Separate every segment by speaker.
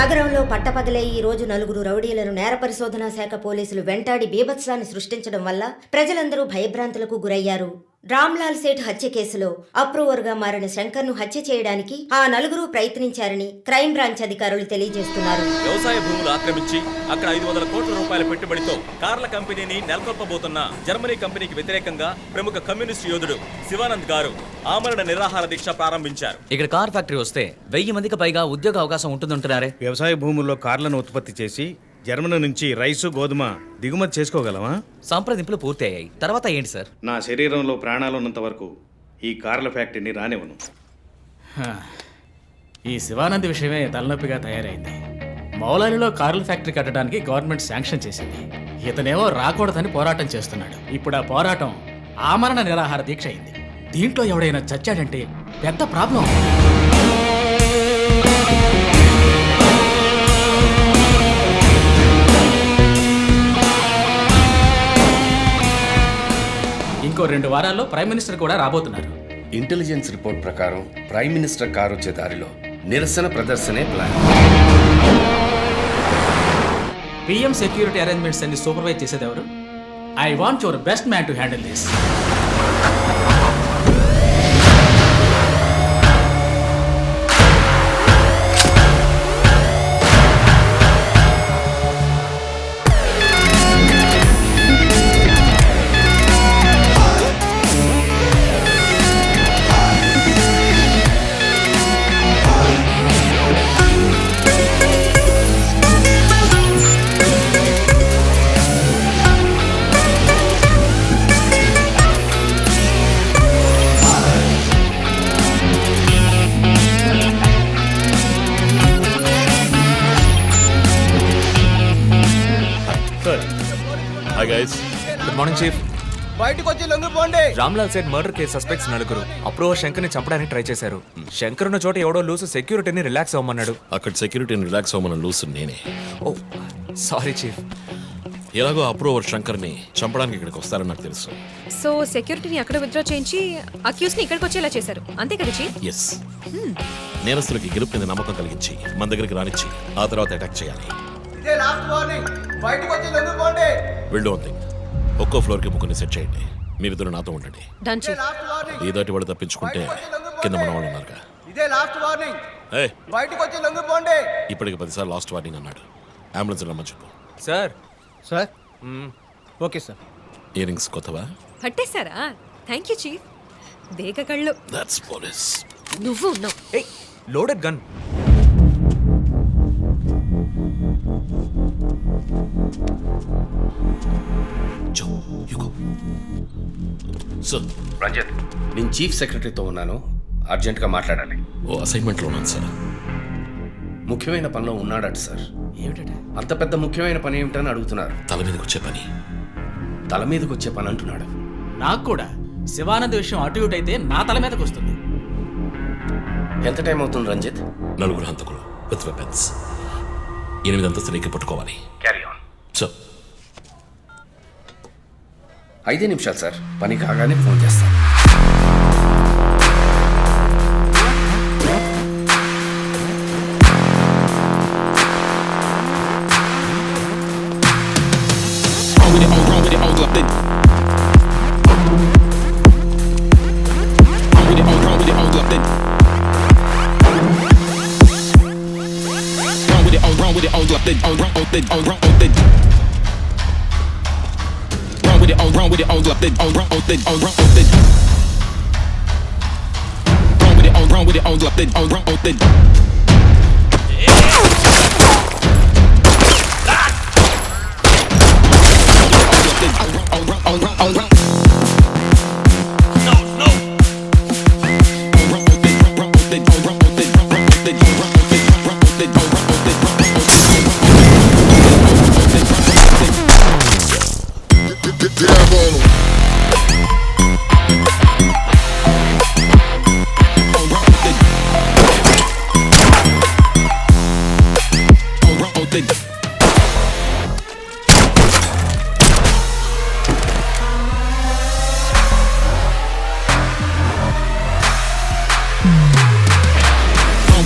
Speaker 1: నగరంలో పట్టపగలే ఈ రోజు నలుగురు రౌడీలను నేర పరిశోధనా శాఖ పోలీసులు వెంటాడి బీభత్సాన్ని సృష్టించడం వల్ల ప్రజలందరూ భయభ్రాంతులకు గురయ్యారు. రామ్లాల్ సేఠ్ హత్య కేసులో అప్రూవర్గా మారిన శంకర్ను హత్య చేయడానికి ఆ నలుగురు ప్రయత్నించారని క్రైమ్ బ్రాంచ్ అధికారులు తెలియజేస్తున్నారు.
Speaker 2: వ్యవసాయ భూములు ఆక్రమించి అక్కడ 500 కోట్ల రూపాయల పెట్టుబడితో కార్ల కంపెనీని నెలకొల్పబోతున్న జర్మనీ కంపెనీకి వ్యతిరేకంగా ప్రముఖ కమ్యూనిస్ట్ యోధుడు శివానంద్ గారు ఆమరణ నిరాహార దీక్ష ప్రారంభించారు.
Speaker 3: ఇక్కడ కార్ ఫ్యాక్టరీ వస్తే 1000 మందికి పైగా ఉద్యోగ అవకాశం ఉంటుందంటున్నారే.
Speaker 4: వ్యవసాయ భూముల్లో కార్లను ఉత్పత్తి చేసి జర్మనీ నుంచి రైసు గోధుమ దిగుమతి చేసుకోగలమా?
Speaker 3: సంప్రదింపులు పూర్తి అయ్యాయి. తర్వాత ఏంటి సార్?
Speaker 4: నా శరీరంలో ప్రాణాలు ఉన్నంత వరకు ఈ కార్ల ఫ్యాక్టరీని రానివ్వను.
Speaker 5: ఈ శివానంద్ విషయమే తలనొప్పిగా తయారైంది. మౌలాలిలో కార్ల ఫ్యాక్టరీ కట్టడానికి గవర్నమెంట్ శాంక్షన్ చేసింది. ఇతనేమో రాకూడదని పోరాటం చేస్తున్నాడు. ఇప్పుడు ఆ పోరాటం ఆమరణ నిరాహార దీక్ష అయింది. దీంట్లో ఎవడైనా చచ్చాడంటే పెద్ద ప్రాబ్లం. ఇంకో 2 వారాల్లో ప్రైమ్ మినిస్టర్ కూడా రాబోతున్నారు.
Speaker 6: ఇంటెలిజెన్స్ రిపోర్ట్ ప్రకారం ప్రైమ్ మినిస్టర్ కారు వచ్చే దారిలో నిరసన ప్రదర్శనే ప్లాన్.
Speaker 5: పిఎం సెక్యూరిటీ అరేంజ్మెంట్స్ అన్ని సూపర్వైజ్ చేసేది ఎవరు? I want your best man to handle this.
Speaker 2: Hi guys,
Speaker 7: good morning chief.
Speaker 8: బయటకు వచ్చి లొంగిపోండి.
Speaker 7: Ramlal Seth murder case suspects నలుగురు అప్రూవర్ శంకర్ని చంపడానికి ట్రై చేశారు. శంకర్ ఉన్న చోట ఎవడో లూసు సెక్యూరిటీని రిలాక్స్ అవ్వమన్నాడు.
Speaker 9: అక్కడ సెక్యూరిటీని రిలాక్స్ అవ్వమని లూసు నేనే.
Speaker 7: ఓ సారీ చీఫ్.
Speaker 9: ఎలాగో అప్రూవర్ శంకర్ని చంపడానికి ఇక్కడికి వస్తారని నాకు తెలుసు.
Speaker 10: సో సెక్యూరిటీని అక్కడ విత్డ్రా చేయించి అక్యూస్ ని ఇక్కడికి వచ్చేలా చేశారు, అంతే కదా చీఫ్?
Speaker 9: ఎస్, నేరస్తులకి గెలుపు మీద నమ్మకం కలిగించి మన దగ్గరికి రానిచ్చి ఆ తర్వాత అటాక్ చేయాలి.
Speaker 8: ఇదే లాస్ట్ వార్నింగ్. బయటకు వచ్చి లొంగిపోండి.
Speaker 9: విల్ డూ వన్ థింగ్, ఒక్కో ఫ్లోర్కి ముగ్గురిని సెట్ చేయండి. మీరిద్దరు నాతో ఉండండి.
Speaker 10: Done chief.
Speaker 8: Last warning.
Speaker 9: ఏదాటి వాడు తప్పించుకుంటే కింద మన వాళ్ళు ఉన్నారుగా.
Speaker 8: ఇదే లాస్ట్ వార్నింగ్.
Speaker 9: ఏ
Speaker 8: బయటకు వచ్చి లొంగిపోండి.
Speaker 9: ఇప్పటికి 10 సార్లు లాస్ట్ వార్నింగ్ అన్నాడు. అంబులెన్స్ రమ్మని చెప్పు.
Speaker 7: Sir
Speaker 8: sir okay sir.
Speaker 9: Earrings కొత్తవా?
Speaker 10: పట్టేశారా? Thank you chief. దేక కళ్ళు.
Speaker 9: That's police.
Speaker 10: నువ్వు ఉన్నావు.
Speaker 7: ఏయ్, loaded gun.
Speaker 9: Jo you go. Sir
Speaker 6: Ranjith, నేను చీఫ్ సెక్రటరీతో ఉన్నాను, అర్జెంట్గా మాట్లాడాలి.
Speaker 9: ఓ అసైన్మెంట్లో ఉన్నాను సార్.
Speaker 6: ముఖ్యమైన పనిలో ఉన్నాడట సార్.
Speaker 5: ఏమిటట?
Speaker 6: అంత పెద్ద ముఖ్యమైన పని ఏమిటని అడుగుతున్నారు.
Speaker 9: తల మీదకి వచ్చే పని.
Speaker 6: తల మీదకి వచ్చే పని అంటున్నాడు.
Speaker 5: నాకు కూడా శివానంద్ విషయం అటు ఇటు అయితే నా తల మీదకి వస్తుంది.
Speaker 6: ఎంత టైం అవుతుంది రంజిత్?
Speaker 9: 4 హంతకులు విత్ వెపన్స్ 8 అంతస్తులు ఎక్కి పట్టుకోవాలి. సార్
Speaker 6: 5 నిమిషాలు సార్, పని కాగానే ఫోన్ చేస్తాను.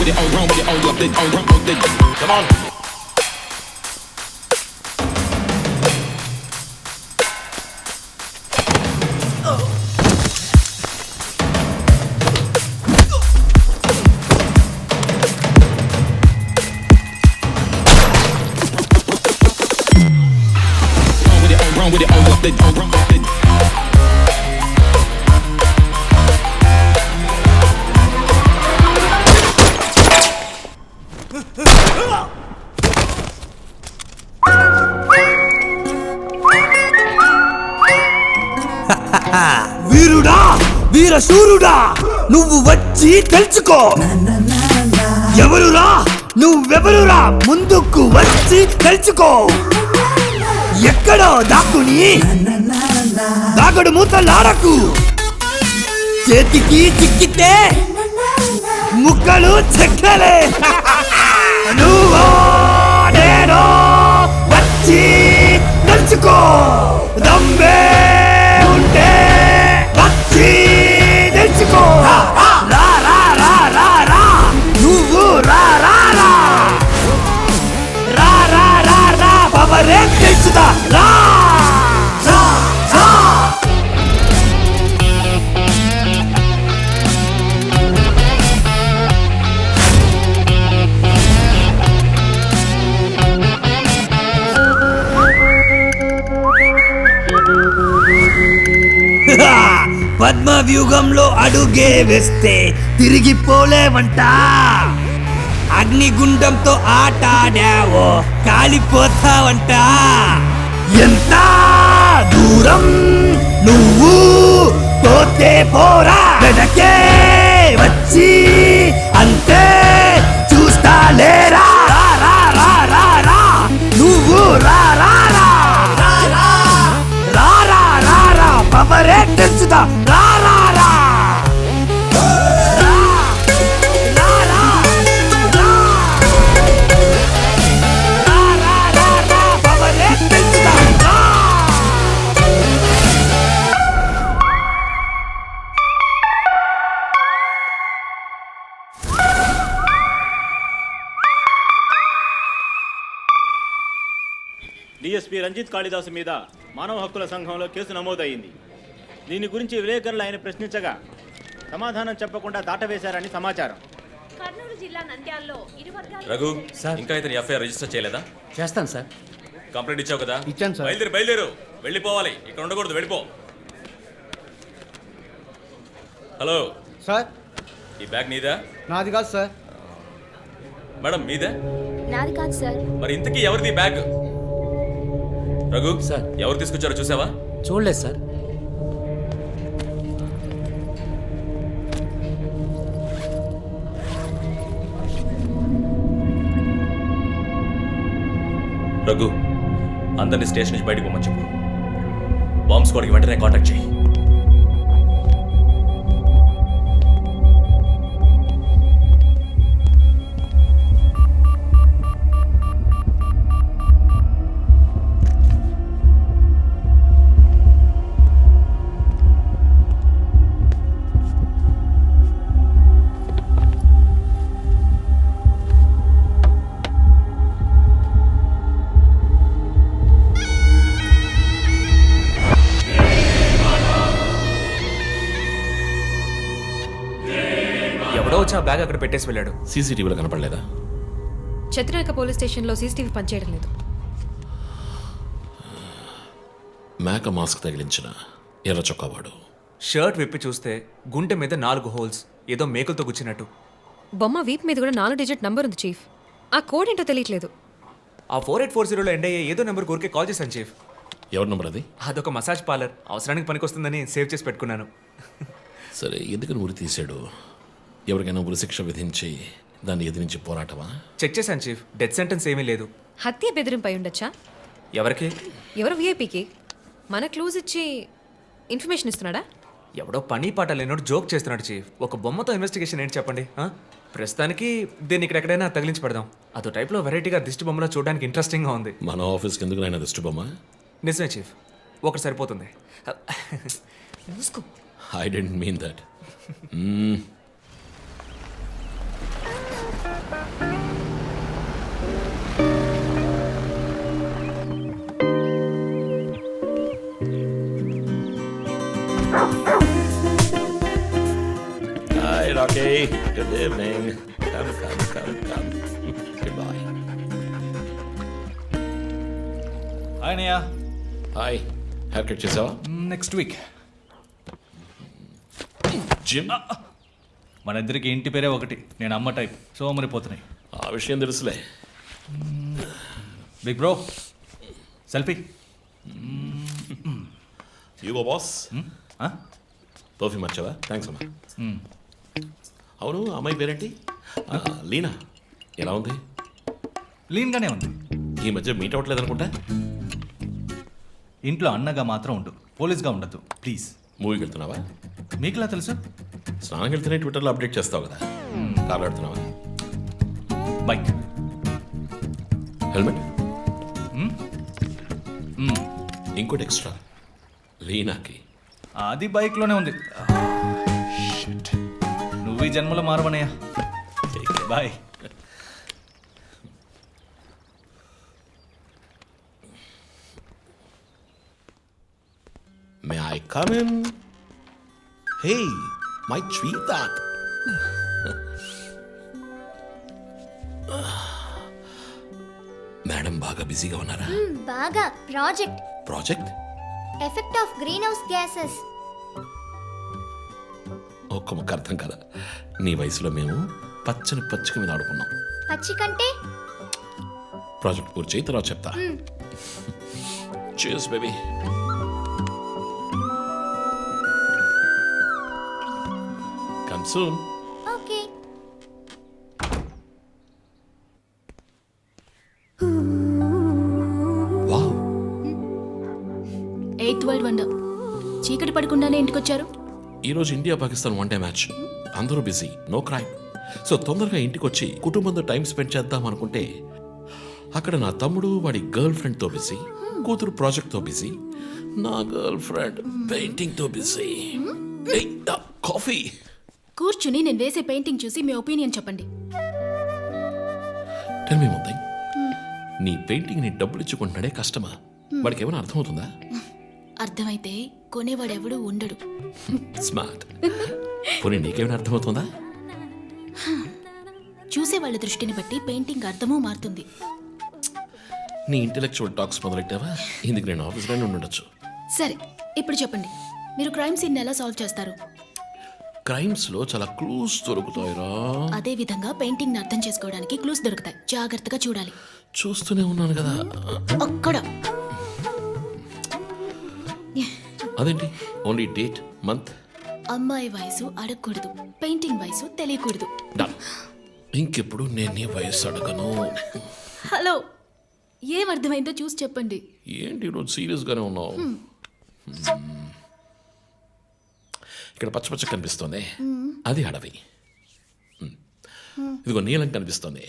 Speaker 9: with it, all wrong with it. Come on. Run with it, run with it.
Speaker 8: వీరుడా వీరశూరుడా నువ్వు వచ్చి తెలుసుకో ఎవరురా నువ్వెవరురా ముందుకు వచ్చి తెలుసుకో ఎక్కడో దాక్కుని దాగుడు మూతలాడకు చేతికి చిక్కితే ముక్కలు చెక్కలే నువ్వో నేనో వచ్చి తెలుసుకో దమ్మే ఉంటే వచ్చి తెలుసుకో రా రా రా రా రా నువ్వు రా రా రా రా రా రా రా పవరే తెలుసుదా రా రా రా పద్మ వ్యూహంలో అడుగే వేస్తే తిరిగిపోలేవంట అగ్నిగుండంతో ఆటాడావో కాలిపోతావంట ఎంత దూరం నువ్వు పోతే పోరా వెనకే వచ్చి అంతే చూస్తా లేరా రా రా రా రా రా నువ్వు రా రా రా రా రా రా రా రా పవరే తెలుసుదా రా రా రా
Speaker 11: డిఎస్పీ రంజిత్ కాళిదాసు మీద మానవ హక్కుల సంఘంలో కేసు నమోదయ్యింది. దీని గురించి విలేకరులు ఆయన ప్రశ్నించగా సమాధానం చెప్పకుండా దాటవేశారని సమాచారం.
Speaker 10: కర్నూలు జిల్లా నంద్యాలలో ఇరు వర్గాల
Speaker 2: రఘు సార్ ఇంకా ఇతని ఎఫ్ఐఆర్ రిజిస్టర్ చేయలేదా?
Speaker 5: చేస్తాను సార్.
Speaker 2: కంప్లైంట్ ఇచ్చావు కదా?
Speaker 8: ఇచ్చాను సార్.
Speaker 2: బయలుదేరు వెళ్ళిపోవాలి, ఇక్కడ ఉండకూడదు, వెళ్ళిపో. హలో
Speaker 8: సార్
Speaker 2: ఈ బ్యాగ్ నీదా?
Speaker 8: నాది కాదు సార్.
Speaker 2: మేడం మీదే?
Speaker 10: నాది కాదు సార్.
Speaker 2: మరి ఇంతకీ ఎవరిది బ్యాగ్? రఘు
Speaker 3: సార్.
Speaker 2: ఎవరు తీసుకొచ్చారో చూసావా?
Speaker 3: చూడలేదు సార్.
Speaker 2: రఘు అందరినీ స్టేషన్ నుంచి బయటకు పోమని చెప్పు. బాంబ్ స్క్వాడ్కి వెంటనే కాంటాక్ట్ చేయి.
Speaker 7: ఎవడో వచ్చి ఆ బ్యాగ్ అక్కడ పెట్టేసి వెళ్ళాడు.
Speaker 9: సీసీటీవీలో కనపడలేదా?
Speaker 10: చత్రనాయక పోలీస్ స్టేషన్లో సీసీటీవీ పనిచేయడం లేదు.
Speaker 9: మేక మాస్క్ తగిలించిన ఎర్ర చొక్కావాడు.
Speaker 7: షర్ట్ విప్పి చూస్తే గుంటె మీద 4 హోల్స్, ఏదో మేకులతో గుచ్చినట్టు.
Speaker 10: బొమ్మ వీప్ మీద కూడా 4 డిజిట్ నంబర్ ఉంది చీఫ్. ఆ కోడ్ ఏంటో తెలియట్లేదు.
Speaker 7: ఆ 4840లో ఎండ్ అయ్యే ఏదో నెంబర్ ఊరికే కాల్ చేశాను చీఫ్.
Speaker 9: ఎవరి నంబర్ అది?
Speaker 7: అదొక మసాజ్ పార్లర్, అవసరానికి పనికొస్తుందని సేవ్ చేసి పెట్టుకున్నాను.
Speaker 9: సరే, ఎందుకని ఉరి తీశాడు? ఎవరికైనా ఉరిశిక్ష విధించి దాన్ని ఎదిరించి పోరాటమా?
Speaker 7: చెక్ చేశాను చీఫ్, డెత్ సెంటెన్స్ ఏమీ లేదు.
Speaker 10: హత్య బెదిరింపై ఉండొచ్చా?
Speaker 7: ఎవరికి?
Speaker 10: ఎవరు వీఐపీకి మన క్లూజ్ ఇచ్చి ఇన్ఫర్మేషన్ ఇస్తున్నాడా?
Speaker 7: ఎవడో పని పాట లేనోడు జోక్ చేస్తున్నాడు చీఫ్. ఒక బొమ్మతో ఇన్వెస్టిగేషన్ ఏంటి చెప్పండి? ప్రస్తుతానికి దీన్ని ఇక్కడెక్కడైనా తగిలించి పెడదాం. అదో టైప్లో వెరైటీగా దిష్టి బొమ్మలో చూడడానికి ఇంట్రెస్టింగ్గా ఉంది.
Speaker 9: మన ఆఫీస్కి ఎందుకు నాయన దిష్టి బొమ్మ?
Speaker 7: నిజమే చీఫ్, ఒకటి సరిపోతుంది.
Speaker 10: మూసుకో.
Speaker 9: I didn't mean that. Good evening. Come. Goodbye.
Speaker 3: Hi అన్నయ్య.
Speaker 9: హాయ్. హెయిర్ కట్ చేసావా?
Speaker 3: Next week.
Speaker 9: జిమ్?
Speaker 3: మన ఇద్దరికి ఇంటి పేరే ఒకటి. నేను అమ్మ టైప్. సో మరి పోతున్నాయి.
Speaker 9: ఆ విషయం తెలుసులే.
Speaker 3: Big bro selfie.
Speaker 9: You go boss. Perfume వచ్చావా? థ్యాంక్స్ అమ్మా. అవును, అమ్మాయి పేరేంటి? లీనా. ఎలా ఉంది?
Speaker 3: లీన్గానే ఉంది.
Speaker 9: ఈ మధ్య మీట్ అవ్వట్లేదు అనుకుంటా.
Speaker 3: ఇంట్లో అన్నగా మాత్రం ఉండు, పోలీస్గా ఉండద్దు ప్లీజ్.
Speaker 9: మూవీకి వెళ్తున్నావా?
Speaker 3: మీకులా తెలుసు?
Speaker 9: స్నానం వెళ్తేనే ట్విట్టర్లో అప్డేట్ చేస్తావు కదా. కార్లో వెళ్తున్నావా?
Speaker 3: బైక్.
Speaker 9: హెల్మెట్? ఇంకోటి ఎక్స్ట్రా లీనాకి.
Speaker 3: అది బైక్లోనే ఉంది. నువ్వు ఈ జన్మలో మారవనయ్యా. Bye.
Speaker 9: May I come in? Hey, my sweetheart. Madam బాగా బిజీగా ఉన్నారా?
Speaker 12: బాగా.
Speaker 9: Project?
Speaker 12: Effect of greenhouse gases.
Speaker 9: ఒక్క ముక్క అర్థం కదా. నీ వయసులో మేము పచ్చని పచ్చిక మీద ఆడుకున్నాం.
Speaker 12: పచ్చి కంటే
Speaker 9: ప్రాజెక్ట్ పూర్తి చేయి, తర్వాత చెప్తా. Cheers, baby. Come soon.
Speaker 12: Okay.
Speaker 9: Wow.
Speaker 12: 8th world wonder. చీకటి పడకుండానే ఇంటికొచ్చారు.
Speaker 9: ఈరోజు India Pakistan one day match. అందరూ బిజీ, నో క్రైమ్. సో తొందరగా ఇంటికి వచ్చి కుటుంబంతో టైం స్పెండ్ చేద్దాం అనుకుంటే అక్కడ నా తమ్ముడు వాడి గర్ల్ ఫ్రెండ్తో బిజీ, కూతురు ప్రాజెక్ట్తో బిజీ, నా గర్ల్ ఫ్రెండ్ పెయింటింగ్తో బిజీ. కాఫీ.
Speaker 12: కూర్చుని నేను వేసే పెయింటింగ్ చూసి మీ ఒపీనియన్ చెప్పండి.
Speaker 9: Tell me one thing. నీ పెయింటింగ్ ని డబ్బులు ఇచ్చుకుంటున్నాడే కష్టమా? వాడికి ఏమైనా అర్థమవుతుందా?
Speaker 12: అర్థమైతే కొనేవాడెవడూ ఉండడు.
Speaker 9: స్మార్ట్. పోనీ నీకేమైనా అర్థమవుతుందా?
Speaker 12: చూసే వాళ్ళ దృష్టిని బట్టి పెయింటింగ్ అర్థమూ మారుతుంది.
Speaker 9: నీ ఇంటెలెక్చువల్ టాక్స్ మొదలెట్టావా? ఇందుకు నేను ఆఫీస్లోనే ఉండొచ్చు.
Speaker 12: సరే, ఇప్పుడు చెప్పండి, మీరు క్రైమ్ సీన్ ఎలా సాల్వ్ చేస్తారు?
Speaker 9: క్రైమ్స్ లో చాలా క్లూస్ దొరుకుతాయిరా.
Speaker 12: అదే విధంగా పెయింటింగ్ అర్థం చేసుకోవడానికి క్లూస్ దొరుకుతాయి. జాగ్రత్తగా చూడాలి.
Speaker 9: చూస్తూనే ఉన్నాను కదా.
Speaker 12: అక్కడ
Speaker 9: అదేంటి? Only date, month.
Speaker 12: అమ్మాయి వయసు అడగకూడదు, పెయింటింగ్ వయసు తెలియకూడదు.
Speaker 9: ఇంకెప్పుడు నేను నీ వయసు అడగను.
Speaker 12: హలో, ఏం అర్థమైందో చూసి చెప్పండి.
Speaker 9: ఏంటి ఈరోజు సీరియస్ గానే ఉన్నావు? ఇక్కడ పచ్చ పచ్చ కనిపిస్తోంది, అది అడవి. ఇదిగో నీలం కనిపిస్తోంది,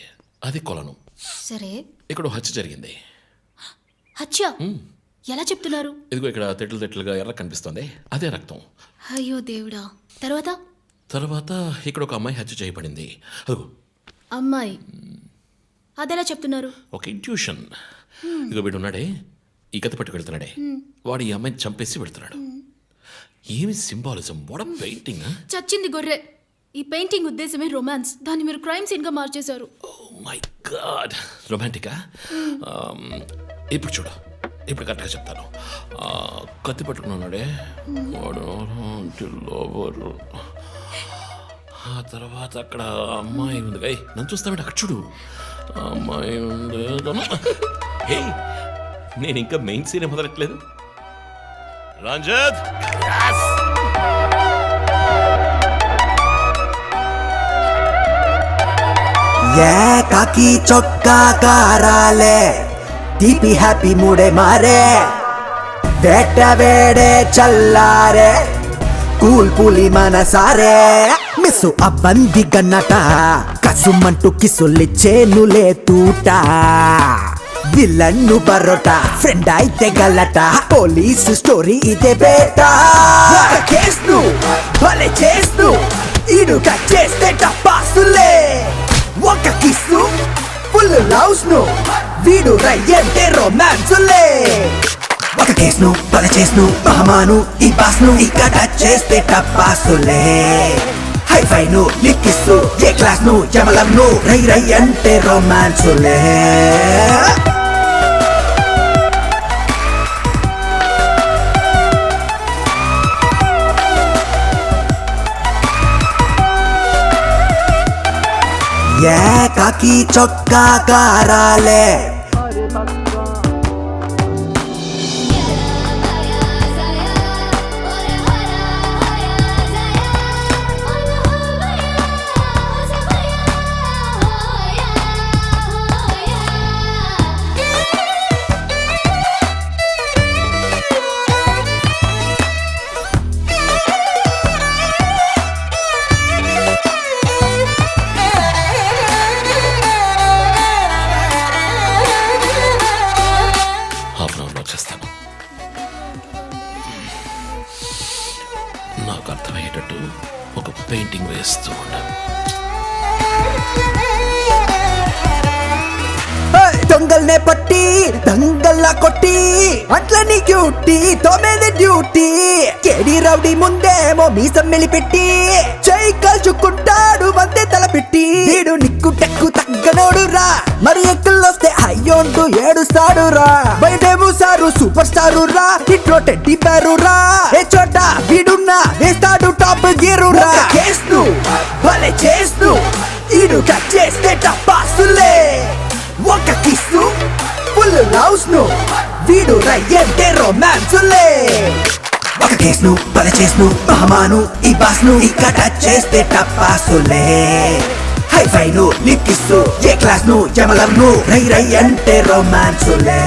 Speaker 9: అది కొలను.
Speaker 12: సరే,
Speaker 9: ఇక్కడ హత్య జరిగింది.
Speaker 12: హత్య ఎలా చెప్తున్నారు?
Speaker 9: ఇదిగో ఇక్కడ తెట్లు తెట్లుగా ఎర్ర కనిపిస్తోంది, అదే రక్తం.
Speaker 12: అయ్యో దేవుడా. తర్వాత
Speaker 9: తర్వాత ఇక్కడ ఒక అమ్మాయి హత్య చేయబడింది. అదిగో
Speaker 12: అమ్మాయి, అదెలా చెప్తున్నారు?
Speaker 9: ఒక ఇంట్యూషన్. ఇదిగో వీడు ఉన్నాడే, ఈ కథ పట్టుకు వెళ్తున్నాడే, వాడు ఈ అమ్మాయిని చంపేసి వెళ్తున్నాడు. ఏమి సింబాలిజం! What a painting!
Speaker 12: చచ్చింది గొర్రె. ఈ పెయింటింగ్ ఉద్దేశమే రొమాన్స్. దాన్ని మీరు క్రైమ్ సీన్ గా మార్చేశారు.
Speaker 9: ఓ మై గాడ్, రొమాంటికా? ఇప్పుడు చూడు, ఇప్పుడు కరెక్ట్గా చెప్తాను. కత్తి పట్టుకున్నాడే వాడు లోబరు. ఆ తర్వాత అక్కడ అమ్మాయి ఉంది. నన్ను చూస్తామంటే అక్కడ చూడు, అమ్మాయి ఉంది. నేను ఇంకా మెయిన్ సీన్ మొదలట్లేదు. రంజిత్,
Speaker 8: కాకి చొక్కా కారాలే, తీపి హ్యాపీ మూడే మారే, వేట వేడే చల్లారే, కూల్ పులి మనసారే. మిస్సు అబ్బంది గన్నట, కసుమంటూ కిసులిచ్చేనులే తూట, విలన్ను బరోట, ఫ్రెండ్ అయితే గల్లట, పోలీసు స్టోరీ ఇదే బేటా. కేస్ను భలే చేస్తూ ఇడు కట్ చేస్తే టపాసులే, ఒక కిస్సు ఫుల్ లవ్స్ ను, వీడు రయ్యంటే రొమాన్సులే. ఒక కేసును భలే చేస్ను, మహమాను ఈ బాస్ను, ఇక టచ్ చేస్తే టపాసులే. హైఫై ను లిక్కిస్తూ ఏ క్లాస్ ను యమలం ను రై రై అంటే రొమాన్సులే కాకి చొక్కా కారాలే
Speaker 9: హాఫ్ అన్ అవర్లో వచ్చేస్తాను. నాకు అర్థమయ్యేటట్టు ఒక పెయింటింగ్ వేస్తూ ఉండాలి.
Speaker 8: దొంగల్నే పట్టి దంగల్లా కొట్టి అట్లని క్యూటీ తోమేది డ్యూటీ కేడి రౌడీ ముందేమో మీసం మెలిపెట్టి చై కాల్చుకుంటాడు వందే తలపెట్టి వీడు నిక్కు టెక్కు తగ్గనోడు రా మరి ఎక్కుల్లొస్తే అయ్యోంటూ ఏడుస్తాడు రా బయటేమో సారు సూపర్ స్టారు రా ఇంట్లో టెడ్డీ పేరు రా ఏ చోట వీడున్నా వేస్తాడు టాప్ గీరు రా చేస్తూ భలే చేస్తూ ఈడు కట్ చేస్తే టపాసులే ఒక కిస్సు ఫుల్ లవ్స్ ను వీడు రయ్యంటే రొమాన్సులే ఒక కేసును బల చేసును మహమాను ఈ బాస్ ను ఇక టచ్ చేస్తే టపాసులే హైఫై ను లిక్కిస్తూ ఏ క్లాస్ ను యమలం ను రై రై అంటే రొమాన్సులే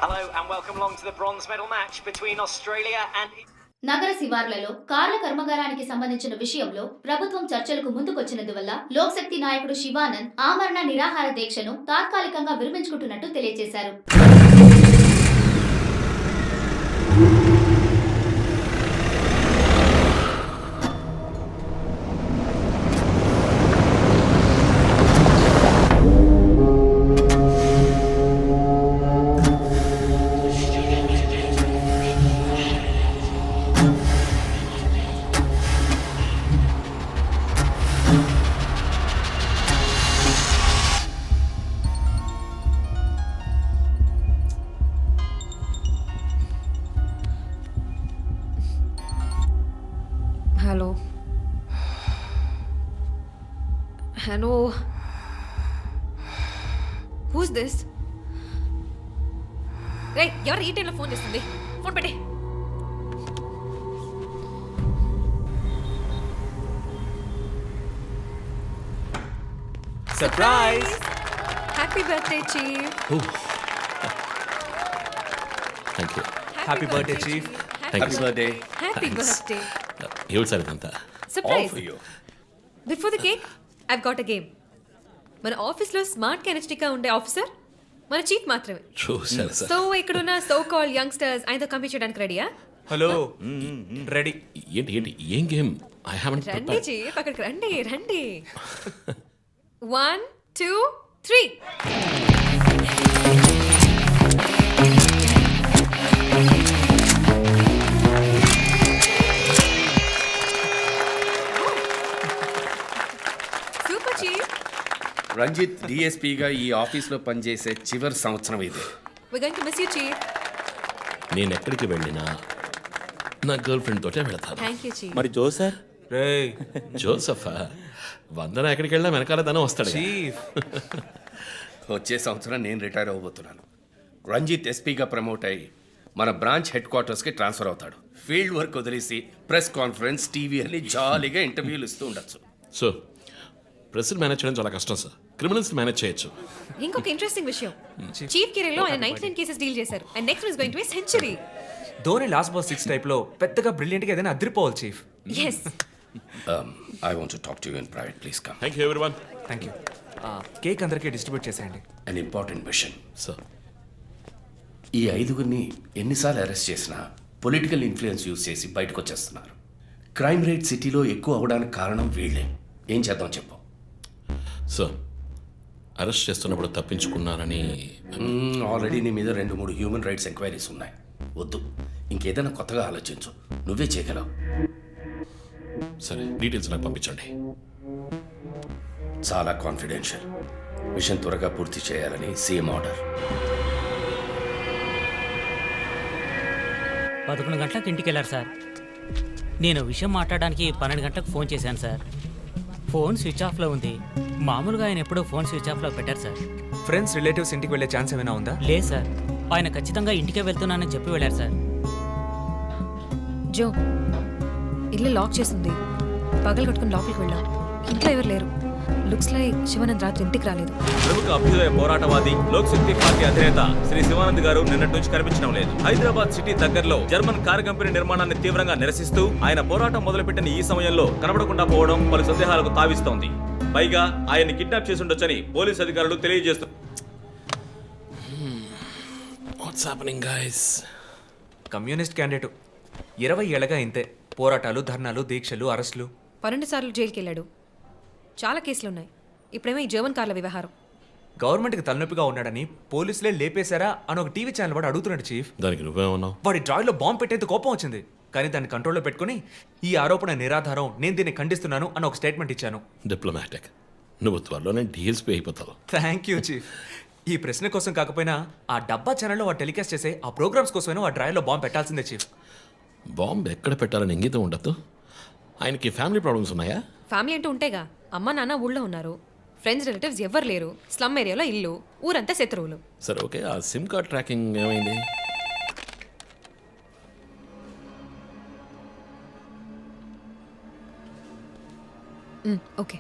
Speaker 13: Hello and welcome along to the bronze medal match between Australia and
Speaker 12: నగర శివార్లలో కార్ల కర్మాగారానికి సంబంధించిన విషయంలో ప్రభుత్వం చర్చలకు ముందుకొచ్చినందువల్ల లోక్శక్తి నాయకుడు శివానంద్ ఆమరణ నిరాహార దీక్షను తాత్కాలికంగా విరమించుకుంటున్నట్టు తెలియజేశారు.
Speaker 10: Hello who's this? రే ఎవరు ఈ టైంలో ఫోన్ చేస్తుంది? ఫోన్ పెట్టే.
Speaker 7: Surprise!
Speaker 10: Happy birthday chief.
Speaker 9: Thank you.
Speaker 7: Happy birthday chief.
Speaker 6: Happy birthday.
Speaker 10: Happy birthday.
Speaker 9: ఏమిటి సార్ ఇదంతా?
Speaker 10: Surprise. Before the cake I've got a game. మన ఆఫీస్లో స్మార్ట్ కెనెస్టిక్గా ఉండే ఆఫీసర్ మన చీఫ్ మాత్రమే.
Speaker 9: చూసారు సార్.
Speaker 10: సో ఇక్కడున్న సో కాల్ యంగ్స్టర్స్ ఆయనతో కంపీట్ చేయడానికి రెడీయా?
Speaker 7: Hello, ready.
Speaker 9: ఏంటి ఏంటి ఏం గేమ్? ఐ హావెంట్
Speaker 10: రండి
Speaker 9: ప్రిపేర్డ్.
Speaker 10: చీఫ్, అక్కడికి రండి రండి. 1 2 3. Super chief.
Speaker 6: రంజిత్ డిఎస్పీగా ఈ ఆఫీస్లో పనిచేసే చివరి సంవత్సరం ఇది.
Speaker 10: We're going to miss you, chief.
Speaker 9: నేను ఎక్కడికి వెళ్ళినా నా గర్ల్ ఫ్రెండ్ తోటే వెళతాను.
Speaker 10: Thank you, chief.
Speaker 11: మరి జో సార్?
Speaker 7: రేయ్
Speaker 9: జోసఫా, వందన ఎక్కడికి వెళ్ళినా వెనకాల తను వస్తాడు.
Speaker 7: చీఫ్,
Speaker 6: వచ్చే సంవత్సరం నేను రిటైర్ అవ్వబోతున్నాను. రంజిత్ ఎస్పీగా ప్రమోట్ అయ్యి మన బ్రాంచ్ హెడ్ క్వార్టర్స్కి ట్రాన్స్ఫర్ అవుతాడు. ఫీల్డ్ వర్క్ వదిలేసి ప్రెస్ కాన్ఫరెన్స్, టీవీ అని జాలీగా ఇంటర్వ్యూలు ఇస్తూ ఉండొచ్చు.
Speaker 9: సో ప్రెస్ని మేనేజ్ చేయడం చాలా కష్టం సార్. క్రిమినల్స్ మేనేజ్ చేయొచ్చు.
Speaker 10: ఇంకొక ఇంట్రెస్టింగ్ విషయం, చీఫ్ కెరీర్లో ఆయన 99 కేసెస్ డీల్ చేశారు and next is going to be century.
Speaker 7: Dhoni last ball 6 టైప్లో పెద్దగా బ్రిలియంట్గా ఏదైనా అదిరిపోవాలి chief.
Speaker 10: yes.
Speaker 6: I want to talk to you in private, please come.
Speaker 9: Thank you everyone.
Speaker 7: Thank you. Cake అందరికీ డిస్ట్రిబ్యూట్ చేసేయండి.
Speaker 6: An important machine.
Speaker 9: సార్,
Speaker 6: ఈ ఐదుగురిని ఎన్నిసార్లు అరెస్ట్ చేసినా పొలిటికల్ ఇన్ఫ్లుయెన్స్ యూజ్ చేసి బయటకు వచ్చేస్తున్నారు. క్రైమ్ రేట్ సిటీలో ఎక్కువ అవడానికి కారణం వీళ్ళే. ఏం చేద్దాం చెప్పు.
Speaker 9: సార్ అరెస్ట్ చేస్తున్నప్పుడు తప్పించుకున్నారని
Speaker 6: ఆల్రెడీ నీ మీద 2-3 హ్యూమన్ రైట్స్ ఎంక్వైరీస్ ఉన్నాయి. వద్దు, ఇంకేదైనా కొత్తగా ఆలోచించు. నువ్వే చేయగలవు.
Speaker 9: సరే, డీటెయిల్స్ నాకు పంపించండి.
Speaker 6: చాలా కాన్ఫిడెన్షియల్. మిషన్ త్వరగా పూర్తి చేయాలని సీఎం ఆర్డర్.
Speaker 14: 11 గంటలకు ఇంటికి వెళ్ళారు సార్. నేను విషయం మాట్లాడడానికి 12 గంటలకు ఫోన్ చేశాను సార్. ఫోన్ స్విచ్ ఆఫ్లో ఉంది. మామూలుగా ఆయన ఎప్పుడూ ఫోన్ స్విచ్ ఆఫ్లో పెట్టారు సార్.
Speaker 7: ఫ్రెండ్స్ రిలేటివ్స్ ఇంటికి వెళ్ళే ఛాన్స్ ఏమైనా ఉందా?
Speaker 14: లేదు సార్, ఆయన ఖచ్చితంగా ఇంటికే వెళ్తున్నానని చెప్పి వెళ్ళారు సార్.
Speaker 10: జో, ఇల్లు లాక్ చేసింది. పగలు కట్టుకుని లోపలికి వెళ్ళాం. ఇంట్లో ఎవరు లేరు. లుక్స్ లైక్ శివానంద్ రాత్రి ఇంటికి రాలేదు.
Speaker 2: ప్రముఖ అభ్యుదయ పోరాటవాది లోక్ శక్తి పార్టీ అధినేత శ్రీ శివానంద్ గారు నిన్నటి నుంచి కనిపించడం లేదు. హైదరాబాద్ సిటీ దగ్గరలో జర్మన్ కారు కంపెనీ నిర్మాణాన్ని తీవ్రంగా నిరసిస్తూ ఆయన పోరాటం మొదలుపెట్టిన ఈ సమయంలో కనబడకుండా పోవడం పలు సందేహాలకు తావిస్తోంది. పైగా ఆయన్ని కిడ్నాప్ చేసి ఉండొచ్చని పోలీసు అధికారులు తెలియజేస్తున్నారు.
Speaker 7: కమ్యూనిస్ట్ క్యాండిడేట్ 20 ఏళ్ళగా ఇంతే. పోరాటాలు, ధర్నాలు, దీక్షలు, అరెస్టులు.
Speaker 10: 12 సార్లు జైలుకి వెళ్ళాడు. చాలా కేసులు ఉన్నాయి. ఇప్పుడేమో ఈ జర్మన్ కార్ల వ్యవహారం.
Speaker 7: గవర్నమెంట్కి తలనొప్పిగా ఉన్నాడని పోలీసులే లేపేశారా అని ఒక టీవీ ఛానల్ వాడు అడుగుతున్నాడు చీఫ్.
Speaker 9: దానికి నువ్వేమన్నావు?
Speaker 7: వాడి డ్రాయిలో బాంబు పెట్టేందుకు కోపం వచ్చింది, కానీ దాన్ని కంట్రోల్లో పెట్టుకుని ఈ ఆరోపణ నిరాధారం, నేను దీన్ని ఖండిస్తున్నాను అని ఒక స్టేట్మెంట్ ఇచ్చాను.
Speaker 9: డిప్లొమాటిక్. నువ్వు త్వరలోనే డిఎస్పీ అయిపోతావు.
Speaker 7: Thank you chief. ఈ ప్రశ్న కోసం కాకపోయినా ఆ డబ్బా ఛానల్లో వాడు టెలికాస్ట్ చేసే ఆ ప్రోగ్రామ్స్ కోసమైనా వాడి డ్రాయిలో బాంబు పెట్టాల్సిందే చీఫ్.
Speaker 9: బాంబు ఎక్కడ పెట్టాలని ఇంగితం ఉండదు. ఆయనకి ఫ్యామిలీ ప్రాబ్లమ్స్ ఉన్నాయా?
Speaker 10: ఫ్యామిలీ అంటూ ఉంటేగా. అమ్మ నాన్న ఊళ్ళో ఉన్నారు. ఫ్రెండ్స్ రిలేటివ్స్ ఎవ్వరు లేరు. స్లమ్ ఏరియాలో ఇల్లు, ఊరంతా శత్రువులు.
Speaker 9: సరే, ఓకే. ఆ సిమ్ కార్డ్ ట్రాకింగ్ ఏమైంది?
Speaker 10: ఓకే.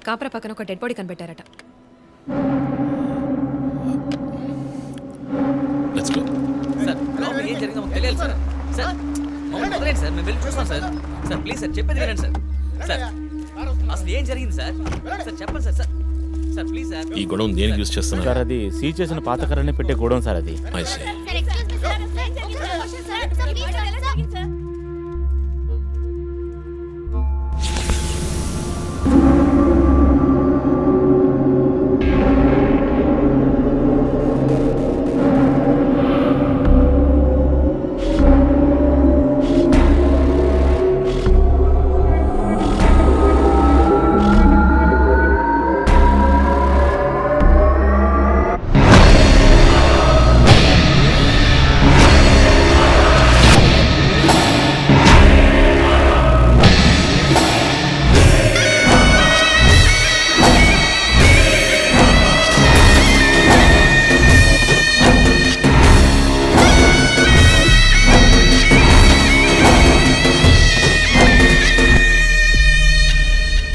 Speaker 10: కాపరా పక్కన ఒక డెడ్ బాడీ కనిపెట్టారట.
Speaker 9: Let's go.
Speaker 3: సార్, లోపల ఏం జరిగిందో మాకు తెలియాలి సార్. సార్, మమ్మల్ని వదిలేండి సార్, మేము వెళ్ళి చూస్తాం సార్. సార్ ప్లీజ్ సార్, చెప్పేది వినండి సార్. సార్ అసలు ఏం జరిగింది సార్? సార్ చెప్పండి సార్. Sir please sir.
Speaker 9: ఈ గొడవ దేనికి యూజ్ చేస్తున్నారు?
Speaker 11: సార్, అది సీజ్ చేసిన పాత కర్రని పెట్టే గోడౌన్ సార్. అది
Speaker 9: I see.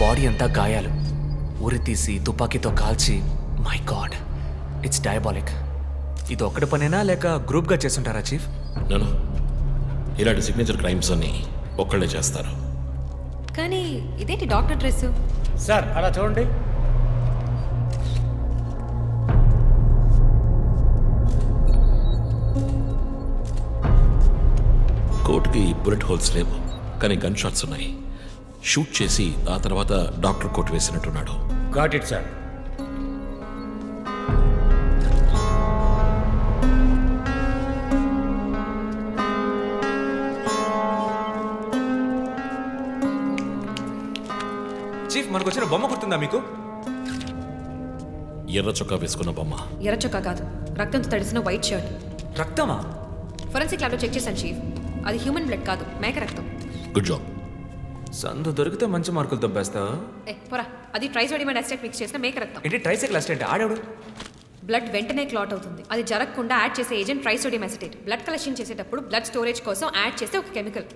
Speaker 7: బాడీ అంతా గాయాలు, ఉరి తీసి తుపాకీతో కాల్చి. My God, it's diabolic. ఇది ఒక్కడి పనేనా లేక గ్రూప్గా చేస్తుంటారా చీఫ్?
Speaker 9: నేను ఇలాంటి సిగ్నేచర్ క్రైమ్స్ అన్ని ఒక్కళ్ళే చేస్తారు.
Speaker 10: కానీ ఇదేంటి డాక్టర్ డ్రెస్?
Speaker 5: సార్ అలా చూడండి.
Speaker 9: కోట్కి బుల్లెట్ హోల్స్ లేవు, కానీ గన్ షాట్స్ ఉన్నాయి. షూట్ చేసి ఆ తర్వాత డాక్టర్ కోట్ వేసినట్టున్నాడు.
Speaker 5: Got it sir.
Speaker 7: చీఫ్, మనకు వచ్చిన బొమ్మ గుర్తుందా మీకు?
Speaker 9: ఎర్ర చొక్కా వేసుకున్న బొమ్మ.
Speaker 10: ఎర్ర చొక్కా కాదు, రక్తంతో తడిసిన వైట్ షర్ట్.
Speaker 7: రక్తమా?
Speaker 10: ఫోరెన్సిక్ ల్యాబ్లో చెక్ చేశాను చీఫ్. అది హ్యూమన్ బ్లడ్ కాదు, మేక రక్తం.
Speaker 9: Good job.
Speaker 7: సందు దొరికితే మంచి మార్కులు దొబ్బేస్తావా?
Speaker 10: పోరా, అది ట్రైసోడియం అసిటేట్ మిక్స్ చేసిన మేక రక్తం.
Speaker 7: ఏంటి ట్రైసైకిల్ అసిస్టెంట్? ఆడేవాడు?
Speaker 10: బ్లడ్ వెంటనే క్లాట్ అవుతుంది. అది జరగకుండా యాడ్ చేసే agent trisodium acetate. Blood collection చేసేటప్పుడు బ్లడ్ స్టోరేజ్ కోసం యాడ్ చేసే ఒక కెమికల్.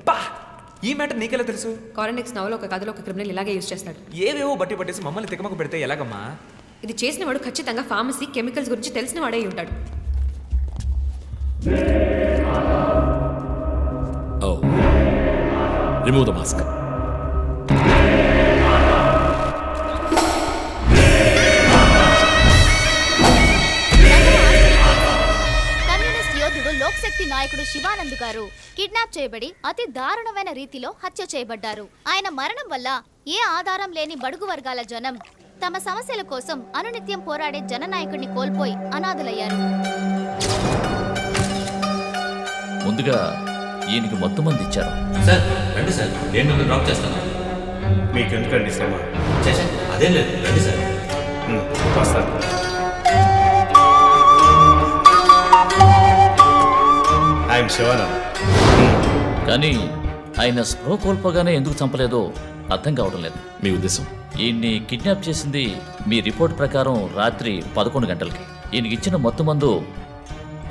Speaker 7: ఈ మ్యాటర్ నీకెలా తెలుసు?
Speaker 10: కారెండెక్స్ నవలో ఒక కథలో ఒక క్రిమినల్ ఇలాగే యూజ్ చేస్తాడు.
Speaker 7: ఏవేవో బట్టి పట్టేసి మమ్మల్ని తికమక పెడితే ఎలాగమ్మా?
Speaker 10: ఇది చేసిన వాడు ఖచ్చితంగా ఫార్మసీ, కెమికల్స్ గురించి తెలిసిన వాడే ఉంటాడు.
Speaker 9: Oh. Remove the mask.
Speaker 12: Communist యోధుడు లోక్ శక్తి నాయకుడు శివానంద్ గారు కిడ్నాప్ చేయబడి అతి దారుణమైన రీతిలో హత్య చేయబడ్డారు. ఆయన మరణం వల్ల ఏ ఆధారం లేని బడుగు వర్గాల జనం తమ సమస్యల కోసం అనునిత్యం పోరాడే జననాయకుడిని కోల్పోయి అనాథులయ్యారు.
Speaker 3: ముందుగా ఈయనకి మొత్తం మంది ఇచ్చారు.
Speaker 2: సార్ రండి సార్, నేను మిమ్మల్ని డ్రాప్ చేస్తాను.
Speaker 4: మీకు ఎందుకండి శ్రమ?
Speaker 2: అదేం లేదు, రండి సార్.
Speaker 4: వస్తాను. ఐఎమ్ శివానంద్.
Speaker 3: కానీ ఆయన స్పృహ కోల్పోగానే ఎందుకు చంపలేదో అర్థం కావడం లేదు.
Speaker 9: మీ ఉద్దేశం?
Speaker 3: ఈయన్ని కిడ్నాప్ చేసింది మీ రిపోర్ట్ ప్రకారం రాత్రి 11 గంటలకి. ఈయనకి ఇచ్చిన మొత్తం మందు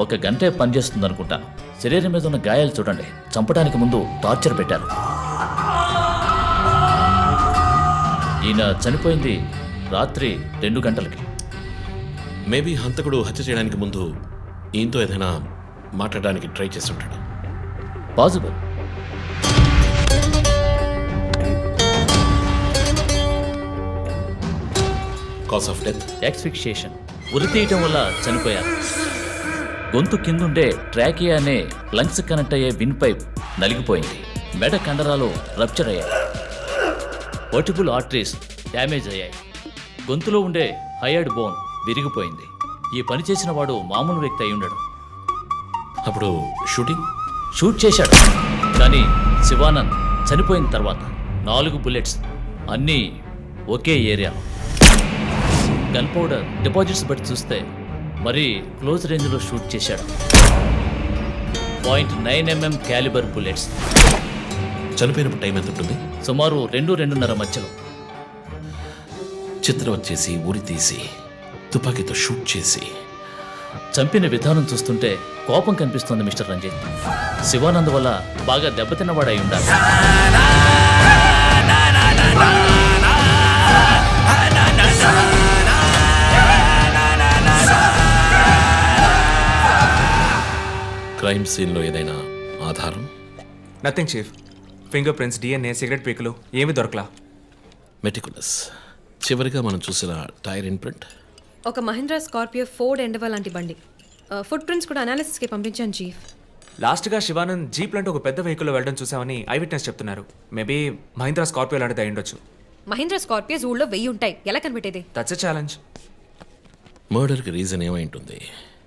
Speaker 3: 1 గంటే పనిచేస్తుంది అనుకుంటాను. శరీరం మీద ఉన్న గాయాలు చూడండి. చంపడానికి ముందు టార్చర్ పెట్టారు. ఈయన చనిపోయింది రాత్రి 2 గంటలకి.
Speaker 9: మేబీ హంతకుడు హత్య చేయడానికి ముందు ఈయనతో ఏదైనా మాట్లాడడానికి ట్రై చేసి ఉంటాడు.
Speaker 3: Possible.
Speaker 9: Cause of death?
Speaker 3: Asphyxiation. ఉరి తీయటం వల్ల చనిపోయారు. గొంతు కిందుండే ట్రాకియా అనే లంగ్స్ కనెక్ట్ అయ్యే విన్ పైప్ నలిగిపోయింది. మెడ కండరాలు రప్చర్ అయ్యాయి. వర్టిబుల్ ఆర్టరీస్ డ్యామేజ్ అయ్యాయి. గొంతులో ఉండే హైయర్డ్ బోన్ విరిగిపోయింది. ఈ పని చేసిన వాడు మామూలు వ్యక్తి అయి ఉండడు.
Speaker 9: అప్పుడు
Speaker 3: షూట్ చేశాడు. కానీ శివానంద్ చనిపోయిన తర్వాత 4 బుల్లెట్స్, అన్నీ ఒకే ఏరియాలో. గన్ పౌడర్ డిపాజిట్స్ బట్టి చూస్తే మరీ క్లోజ్ రేంజ్లో షూట్ చేశాడు. 0.9 mm క్యాలిబర్ బుల్లెట్స్.
Speaker 9: చనిపోయినప్పుడు టైం ఎంత ఉంటుంది?
Speaker 3: సుమారు 2-2:30 మధ్యలో.
Speaker 9: చిత్రం వచ్చేసి ఉరి తీసి తుపాకీతో షూట్ చేసి
Speaker 3: చంపిన విధానం చూస్తుంటే కోపం కనిపిస్తోంది మిస్టర్ రంజిత్. శివానంద్ వల్ల బాగా దెబ్బతిన్నవాడై ఉండాలి.
Speaker 9: క్రైమ్ సీన్లో ఏదైనా ఆధారం?
Speaker 7: Nothing chief. Fingerprints, DNA, cigarette పీకులు ఏమీ దొరకలా.
Speaker 9: మెటికులస్. చివరిగా మనం చూసిన టైర్ ఇంప్రింట్?
Speaker 10: ఒక మహీంద్రా స్కార్పియో ఫోర్డ్ ఎండవా లాంటి బండి. ఫుట్ ప్రింట్స్ కూడా అనాలిసిస్కి పంపించాను చీఫ్.
Speaker 7: లాస్ట్గా శివానంద్ జీప్ లాంటి ఒక పెద్ద వెహికల్లో వెళ్ళడం చూసామని ఐ విట్నెస్ చెప్తున్నారు. మేబీ మహీంద్రా స్కార్పియో లాంటిది అయి ఉండొచ్చు.
Speaker 10: మహీంద్రా స్కార్పియోస్ ఊళ్ళో 1000 ఉంటాయి. ఎలా కనిపెట్టేది?
Speaker 7: That's a challenge.
Speaker 9: మర్డర్కి రీజన్ ఏమై ఉంటుంది?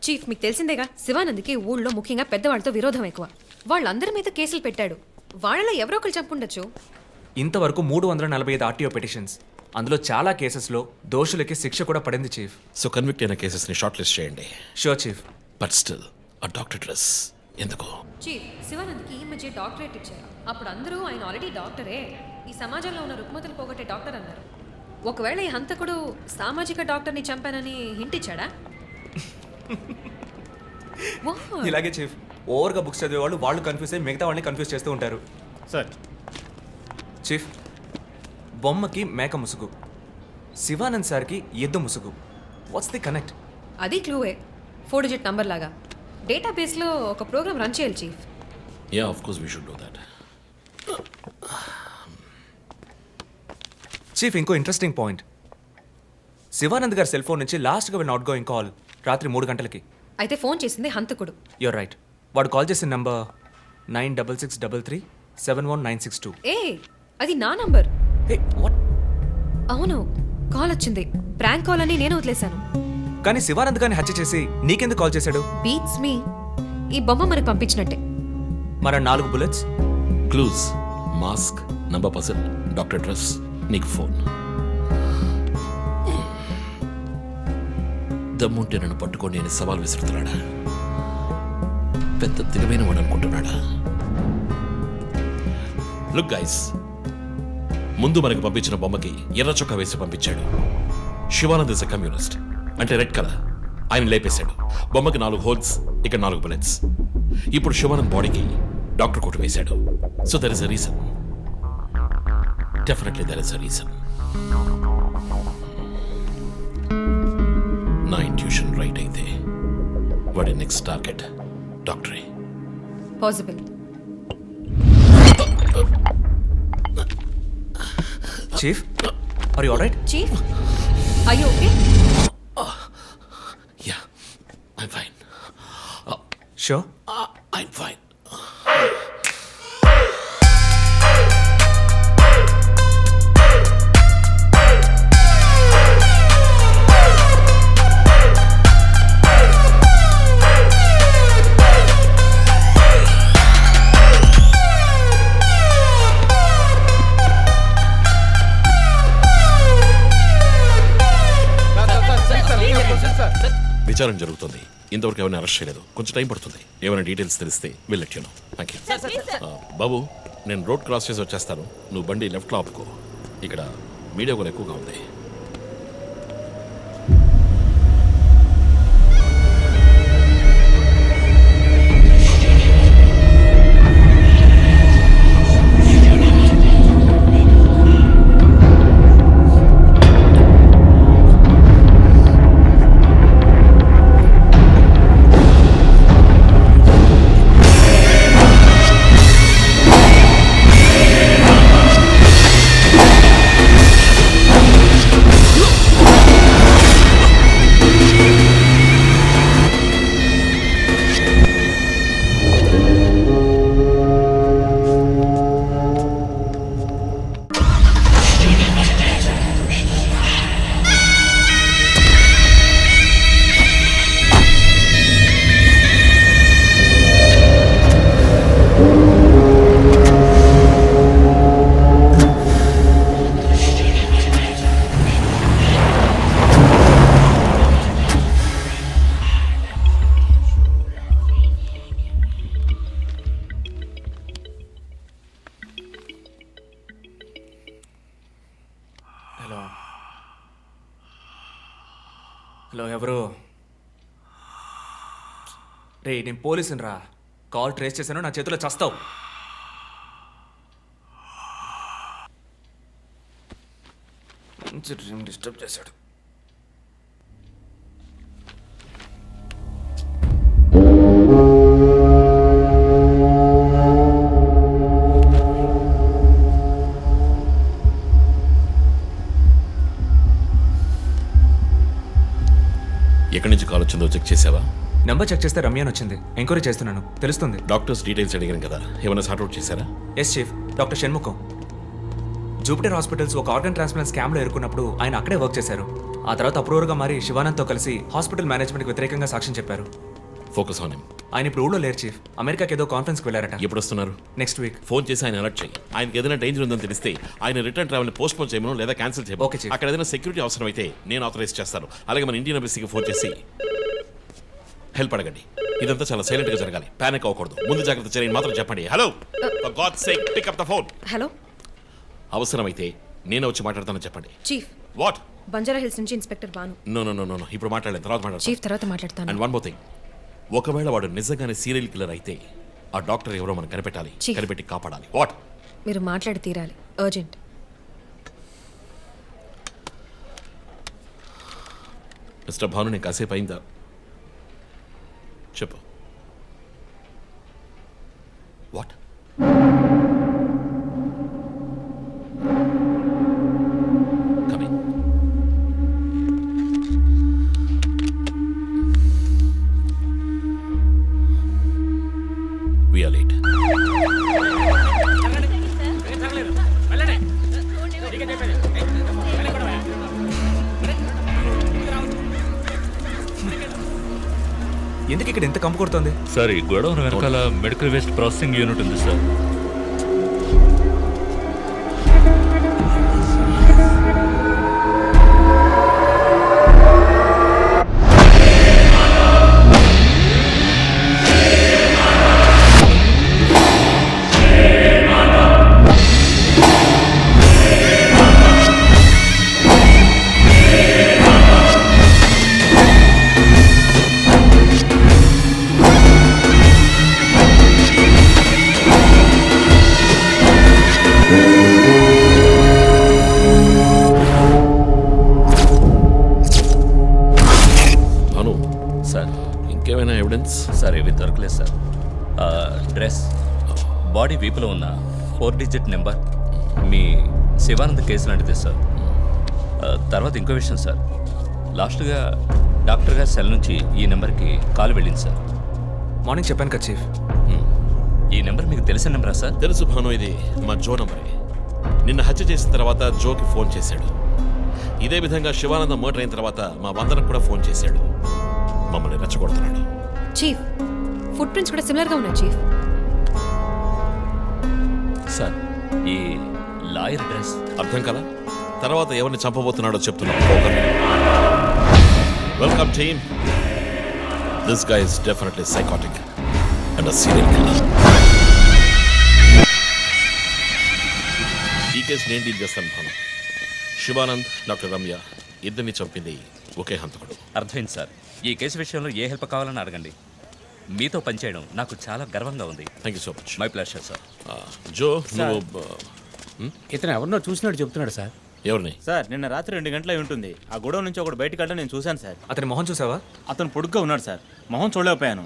Speaker 10: చీఫ్, మీకు తెలిసిందేగా, శివానంద్కి ఊళ్ళో ముఖ్యంగా పెద్దవాళ్ళతో విరోధం ఎక్కువ. వాళ్ళందరి మీద కేసులు పెట్టాడు. వాళ్ళలో ఎవరో ఒకరు చంపుండొచ్చు.
Speaker 7: ఇంతవరకు 345 RTO పిటిషన్స్. అందులో చాలా కేసెస్లో దోషులకి శిక్ష కూడా పడింది చీఫ్.
Speaker 9: సో కన్విక్ట్ అయిన కేసెస్ని షార్ట్ లిస్ట్ చేయండి.
Speaker 7: Sure chief.
Speaker 9: బట్ స్టిల్ ఆ డాక్టర్ డ్రెస్ ఎందుకు?
Speaker 10: చీఫ్, శివానంద్కి ఈ మధ్య డాక్టరేట్ ఇచ్చారు. అప్పుడు అందరూ ఆయన ఆల్రెడీ డాక్టరే, ఈ సమాజంలో ఉన్న రుగ్మతలు పోగొట్టే డాక్టర్ అన్నారు. ఒకవేళ ఈ హంతకుడు సామాజిక డాక్టర్ని చంపానని హింట్ ఇచ్చాడా?
Speaker 7: ఇలాగే చీఫ్, ఓవర్గా బుక్స్ చదివే వాళ్ళు కన్ఫ్యూజ్ అయ్యి మిగతా వాళ్ళని కన్ఫ్యూజ్ చేస్తూ ఉంటారు.
Speaker 11: సార్,
Speaker 7: చీఫ్, బొమ్మకి మేక ముసుగు, శివానంద్ సార్కి ఎద్దు ముసుగు. What's the connect?
Speaker 10: అది క్లూవే. 4 డిజిట్ నంబర్ లాగా. డేటాబేస్లో ఒక ప్రోగ్రామ్ రన్ చేయాలి chief.
Speaker 9: Yeah, of course we should do that.
Speaker 7: Chief, ఇంకో ఇంట్రెస్టింగ్ పాయింట్. శివానంద్ గారి సెల్ ఫోన్ నుంచి లాస్ట్గా వెళ్ళిన అవుట్ గోయింగ్ కాల్ రాత్రి 3 గంటలకి.
Speaker 10: అయితే ఫోన్ చేసింది హంతకుడు.
Speaker 7: You're right. వాడు కాల్ చేసిన నంబర్ 9663371962.
Speaker 10: ఏ, అది నా నంబర్.
Speaker 7: Hey, what?
Speaker 10: అవును, కాల్ వచ్చింది. ప్రాంక్ కాల్ అని నేను వదిలేశాను.
Speaker 7: కానీ శివానంద్ గారిని హత్య చేసి నీకెందుకు కాల్ చేశాడు?
Speaker 10: బీట్స్ మీ. ఈ బొమ్మ మనకు పంపించినట్టే.
Speaker 7: మన 4 bullets,
Speaker 9: clues, mask, number person, doctor dress, నీకు ఫోన్. దమ్ముంటే నన్ను పట్టుకొని నేను సవాల్ విసురుతున్నాడా? పెద్ద దిగమైన వాడు అనుకుంటున్నాడా? లుక్ గైస్, ముందు మనకు పంపించిన బొమ్మకి ఎర్ర చొక్కా వేసి పంపించాడు. శివానంద్ ఇస్ ఎ కమ్యూనిస్ట్, అంటే రెడ్ కలర్. ఆయన లేపేశాడు. బొమ్మకి 4 హోల్స్, ఇక్కడ 4 బుల్లెట్స్. ఇప్పుడు శివానంద్ బాడీకి డాక్టర్ కోట్ వేశాడు. So there is a reason. Definitely there is a reason. నా ఇంట్యూషన్ రైట్ అయితే వాడి నెక్స్ట్ టార్గెట్ డాక్టరే.
Speaker 10: Possible.
Speaker 7: Chief, are you alright?
Speaker 10: Chief, are you okay?
Speaker 9: Yeah, I'm fine.
Speaker 7: Sure?
Speaker 9: I'm fine. విచారణ జరుగుతుంది. ఇంతవరకు ఎవరిని arrest చేయలేదు. కొంచెం టైం పడుతుంది. ఏమైనా డీటెయిల్స్ తెలిస్తే వెళ్ళొచ్చాను. Thank you. బాబు, నేను రోడ్ క్రాస్ చేసి వచ్చేస్తాను. నువ్వు బండి లెఫ్ట్లో ఆపుకో. ఇక్కడ మీడియా కూడా ఎక్కువగా ఉంది.
Speaker 7: హలో, ఎవరు? రే, నేను పోలీసుని రా. కాల్ ట్రేస్ చేశాను, నా చేతిలో చస్తావు. డిస్టర్బ్ చేశాడు.
Speaker 9: ఎక్కడి నుంచి కాల్ వచ్చిందో చెక్ చేసావా?
Speaker 7: నెంబర్ చెక్ చేస్తే రమ్యాన్ వచ్చింది. ఎంక్వైరీ చేస్తున్నాను, తెలుస్తుంది.
Speaker 9: డాక్టర్స్ డీటెయిల్స్ అడిగాను కదా, ఏమైనా సార్ట్అవుట్ చేశారా?
Speaker 7: Yes chief, doctor Shanmukham. Jupiter hospitals ఒక ఆర్గన్ ట్రాన్స్ప్లాంట్ స్కామ్లో ఎరుకున్నప్పుడు ఆయన అక్కడే వర్క్ చేశారు. ఆ తర్వాత అప్రూవర్గా మారి శివానంద్తో కలిసి హాస్పిటల్ మేనేజ్మెంట్కి వ్యతిరేకంగా సాక్ష్యం చెప్పారు.
Speaker 9: Focus on him.
Speaker 7: ఆయన ఇప్పుడు ఊళ్ళో లేరు చీఫ్. అమెరికాకి ఏదో కాన్ఫరెన్స్కి వెళ్ళారట.
Speaker 9: ఎప్పుడు వస్తున్నారు?
Speaker 7: Next week.
Speaker 9: ఫోన్ చేసి ఆయన అలర్ట్ చేయి. ఆయనకి ఏదైనా డేంజర్ ఉందని తెలిస్తే ఆయన రిటర్న్ ట్రావెల్ పోస్ట్ పోన్ చేయమను లేదా క్యాన్సిల్ చేయమను.
Speaker 7: Okay chief.
Speaker 9: అక్కడ ఏదైనా సెక్యూరిటీ అవసరం అయితే నేను ఆథరైజ్ చేస్తాను. అలాగే మన ఇండియన్ ఎంబసీకి ఫోన్ చేసి హెల్ప్ అడగండి. ఇదంతా చాలా సైలెంట్ గా జరగాలి. పానిక్ అవ్వకూడదు. ముందు జాగ్రత్త చర్యని మాత్రం చెప్పండి. Hello, for God's sake pick up the phone.
Speaker 10: Hello,
Speaker 9: అవసరమైతే నేనే వచ్చి మాట్లాడతానని చెప్పండి.
Speaker 10: చీఫ్.
Speaker 9: వాట్?
Speaker 10: బంజారా హిల్స్ నుంచి inspector Banu.
Speaker 9: No no no no, ఇప్పుడు మాట్లాడలేదు, తర్వాత మాట్లాడతాను.
Speaker 10: చీఫ్, తర్వాత మాట్లాడతాను.
Speaker 9: అండ్ వన్ మోర్ థింగ్, ఒకవేళ వాడు నిజంగానే సీరియల్ కిల్లర్ అయితే ఆ డాక్టర్ ఎవరో మనం కనిపెట్టాలి.
Speaker 10: చీఫ్.
Speaker 9: కనిపెట్టి కాపాడాలి. వాట్?
Speaker 10: మీరు మాట్లాడి తీరాలి, అర్జెంట్.
Speaker 9: మిస్టర్ భాను, నేను కాసేపు అయిందా? చెప్పు. What? Coming. We are late.
Speaker 7: ఎందుకు ఇక్కడ ఎంత కంపు కొడుతుంది?
Speaker 3: సార్, ఈ గొడవ వెనకాల మెడికల్ వేస్ట్ ప్రాసెసింగ్ యూనిట్ ఉంది సార్.
Speaker 9: ఇంకేమైనా ఎవిడెన్స్?
Speaker 3: సార్, ఏవి దొరకలేదు సార్. డ్రెస్, బాడీ వీపులో ఉన్న 4 డిజిట్ నెంబర్ మీ శివానంద్ కేసు లాంటిదే సార్. తర్వాత ఇంకో విషయం సార్, లాస్ట్గా డాక్టర్ గారి సెల్ నుంచి ఈ నెంబర్కి కాల్ వెళ్ళింది సార్.
Speaker 7: మార్నింగ్ చెప్పాను కదా చీఫ్.
Speaker 3: ఈ నెంబర్ మీకు తెలిసిన నెంబరా సార్?
Speaker 9: తెలుసు భాను, ఇది మా జో నంబరే. నిన్న హత్య చేసిన తర్వాత జోకి ఫోన్ చేశాడు. ఇదే విధంగా శివానందం మర్డర్ అయిన తర్వాత మా వందనకు కూడా ఫోన్ చేశాడు. మమ్మల్ని రెచ్చగొడుతున్నాడు.
Speaker 10: చీఫ్, ఫుట్ ప్రింట్స్ కూడా సిమిలర్గా ఉన్నాయి చీఫ్.
Speaker 3: సార్, ఈ లాయర్ డ్రెస్
Speaker 9: అర్థం కదా? తర్వాత ఎవరిని చంపబోతున్నాడో చెప్తున్నాడు. Welcome team. This guy is definitely psychotic and a serial killer. ఈ కేసు నేను డీల్ చేస్తాను భాను. శివానంద్, డాక్టర్ రమ్య ఇద్దరిని చంపింది ఒకే హంతకుడు.
Speaker 2: అర్థమైంది సార్. ఈ కేసు విషయంలో ఏ హెల్ప్ కావాలని అడగండి. మీతో పనిచేయడం నాకు చాలా గర్వంగా ఉంది.
Speaker 9: Thank you so much.
Speaker 2: My pleasure sir.
Speaker 9: Jo, నువ్వు
Speaker 11: ఇతను ఎవరినో చూసినట్టు చెప్తున్నాడు సార్.
Speaker 9: ఎవరిని?
Speaker 11: సార్ నిన్న రాత్రి 2 గంటలై ఉంటుంది. ఆ గొడవ నుంచి ఒకటి బయటకు వెళ్ళడం నేను చూశాను సార్.
Speaker 7: అతని మొహం చూసావా?
Speaker 11: అతను పొడుగ్గా ఉన్నాడు సార్. మొహం చూడలేకపోయాను.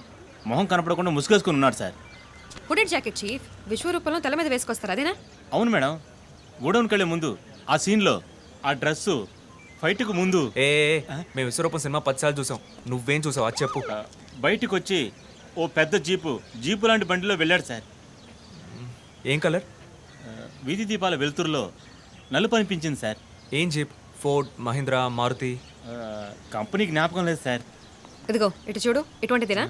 Speaker 11: మొహం కనపడకుండా ముసుగేసుకుని ఉన్నాడు సార్.
Speaker 10: హుడెడ్ జాకెట్ చీఫ్, విశ్వరూపంలో తల మీద వేసుకొస్తారు అదేనా?
Speaker 11: అవును మేడం. గోడౌన్కి వెళ్ళే ముందు ఆ సీన్లో ఆ డ్రెస్సు ఫైట్కు ముందు
Speaker 7: మేము విశ్వరూపం సినిమా 10 సార్లు చూసాం. నువ్వేం చూసావు అది చెప్పు.
Speaker 11: బయటికి వచ్చి ఓ పెద్ద జీపు లాంటి బండిలో వెళ్ళాడు సార్.
Speaker 7: ఏం కలర్?
Speaker 11: వీధి దీపాల వెలుతురులో నలుపు అనిపించింది సార్.
Speaker 7: ఏం jeep? Ford, Mahindra, Maruti?
Speaker 11: Company జ్ఞాపకం లేదు సార్.
Speaker 10: ఇదిగో ఇటు చూడు, ఇటువంటిదేనా?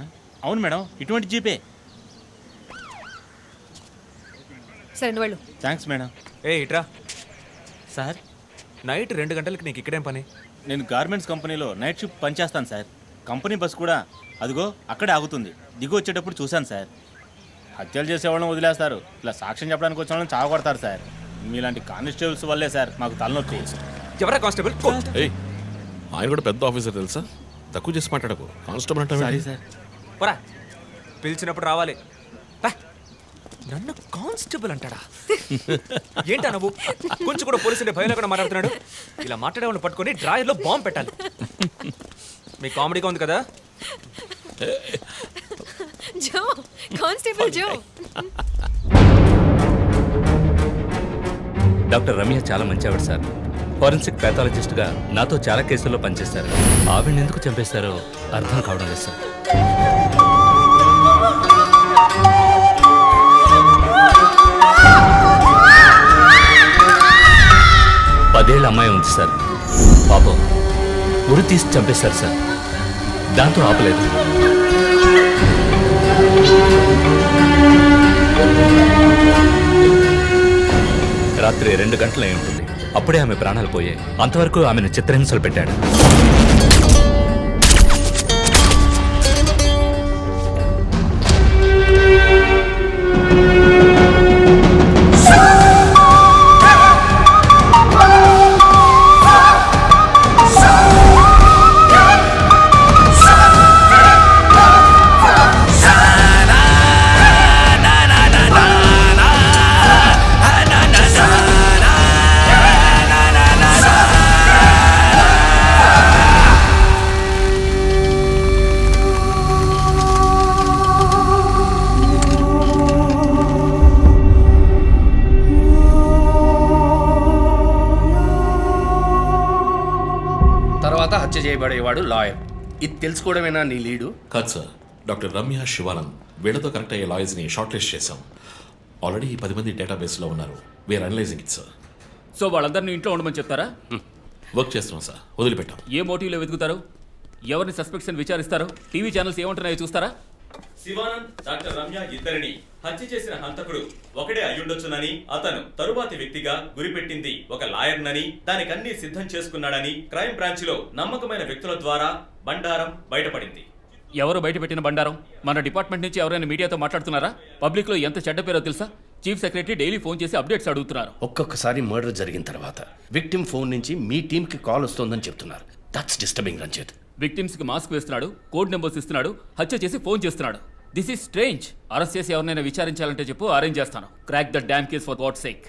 Speaker 11: అవును మేడం, ఇటువంటి జీపే.
Speaker 10: సరే నువ్వు వెళ్ళు.
Speaker 11: Thanks madam.
Speaker 7: ఇట్రా
Speaker 11: సార్.
Speaker 7: నైట్ 2 గంటలకి నీకు ఇక్కడేం పని?
Speaker 11: నేను గార్మెంట్స్ కంపెనీలో నైట్ షిఫ్ట్ పనిచేస్తాను సార్. కంపెనీ బస్ కూడా అదిగో అక్కడే ఆగుతుంది. దిగు వచ్చేటప్పుడు చూశాను సార్. హత్యలు చేసేవాళ్ళని వదిలేస్తారు, ఇలా సాక్ష్యం చెప్పడానికి వచ్చిన వాళ్ళని చావకొడతారు సార్. మీలాంటి కానిస్టేబుల్స్ వల్లే సార్ మాకు తలనొప్పి.
Speaker 7: ఎవరా కానిస్టేబుల్?
Speaker 9: ఆయన కూడా పెద్ద ఆఫీసర్ తెలుసా? తక్కువ చేసి మాట్లాడకు. కానిస్టేబుల్ అంటే
Speaker 11: సారీ సార్.
Speaker 7: పోరా, పిలిచినప్పుడు రావాలి. నన్ను కానిస్టేబుల్ అంటాడా? ఏంటా నువ్వు? కొంచెం కూడా పోలీసుంటే భయం లేకుండా మాట్లాడుతున్నాడు. ఇలా మాట్లాడేవాళ్ళని పట్టుకొని డ్రాయర్లో బాంబు పెట్టాలి. మీ కామెడీగా ఉంది కదా?
Speaker 10: జో, కానిస్టేబుల్ జో.
Speaker 2: డాక్టర్ రమ్య చాలా మంచి ఆవిడ సార్. ఫోరెన్సిక్ ప్యాథాలజిస్ట్గా నాతో చాలా కేసుల్లో పనిచేశారు. ఆవిడని ఎందుకు చంపేశారో అర్థం కావడం లేదు సార్. పదేళ్ళ అమ్మాయి ఉంది సార్. పాపం ఉరి తీసి చంపేశారు సార్. దాంతో ఆపలేదు. రాత్రి 2 గంటలై ఉంటుంది. అప్పుడే ఆమె ప్రాణాలు పోయాయి. అంతవరకు ఆమెను చిత్రహింసలు పెట్టాడు.
Speaker 6: తర్వాత హత్య చేయబడేవాడు లాయర్. ఇది తెలుసుకోవడమేనా నీ లీడు?
Speaker 9: కాదు సార్. డాక్టర్ రమ్య, శివానంద్ వీళ్ళతో కనెక్ట్ అయ్యే లాయర్స్ని షార్ట్ లిస్ట్ చేశాం. ఆల్రెడీ 10 మంది డేటాబేస్లో ఉన్నారు. We're analysing it sir.
Speaker 2: So వాళ్ళందరినీ ఇంట్లో ఉండమని చెప్తారా?
Speaker 9: వర్క్ చేస్తున్నాం సార్, వదిలిపెట్టాం.
Speaker 2: ఏ మోటివ్లో వెతుకుతారు? ఎవరిని సస్పెక్ట్స్ అని విచారిస్తారు? టీవీ ఛానల్స్ ఏమంటున్నాయో చూస్తారా? శివానంద్, డాక్టర్ రమ్య ఇద్దరిని హత్య చేసిన హంతకుడు ఒకడే అయ్యుండొచ్చునని, అతను తరువాతి వ్యక్తిగా గురిపెట్టింది ఒక లాయర్నని, దానికన్నీ సిద్ధం చేసుకున్నాడని క్రైమ్ బ్రాంచ్ లో నమ్మకమైన వ్యక్తుల ద్వారా బండారం బయటపడింది. ఎవరు బయటపెట్టిన బండారం? మన డిపార్ట్మెంట్ నుంచి ఎవరైనా మీడియాతో మాట్లాడుతున్నారా? పబ్లిక్ లో ఎంత చెడ్డ పేరో తెలుసా? చీఫ్ సెక్రటరీ డైలీ ఫోన్ చేసి అప్డేట్స్ అడుగుతున్నారు.
Speaker 6: ఒక్కొక్కసారి మర్డర్ జరిగిన తర్వాత విక్టిమ్ ఫోన్ నుంచి మీ టీంకి కాల్ వస్తోందని చెప్తున్నారు. That's disturbing Ranjith.
Speaker 2: విక్టిమ్స్ కి మాస్క్ వేస్తున్నాడు, కోడ్ నెంబర్స్ ఇస్తున్నాడు, హత్య చేసి ఫోన్ చేస్తున్నాడు. This is strange. అరెస్ట్ చేసి ఎవరినైనా విచారించాలంటే చెప్పు, అరేంజ్ చేస్తాను. Crack the damn case for God's sake.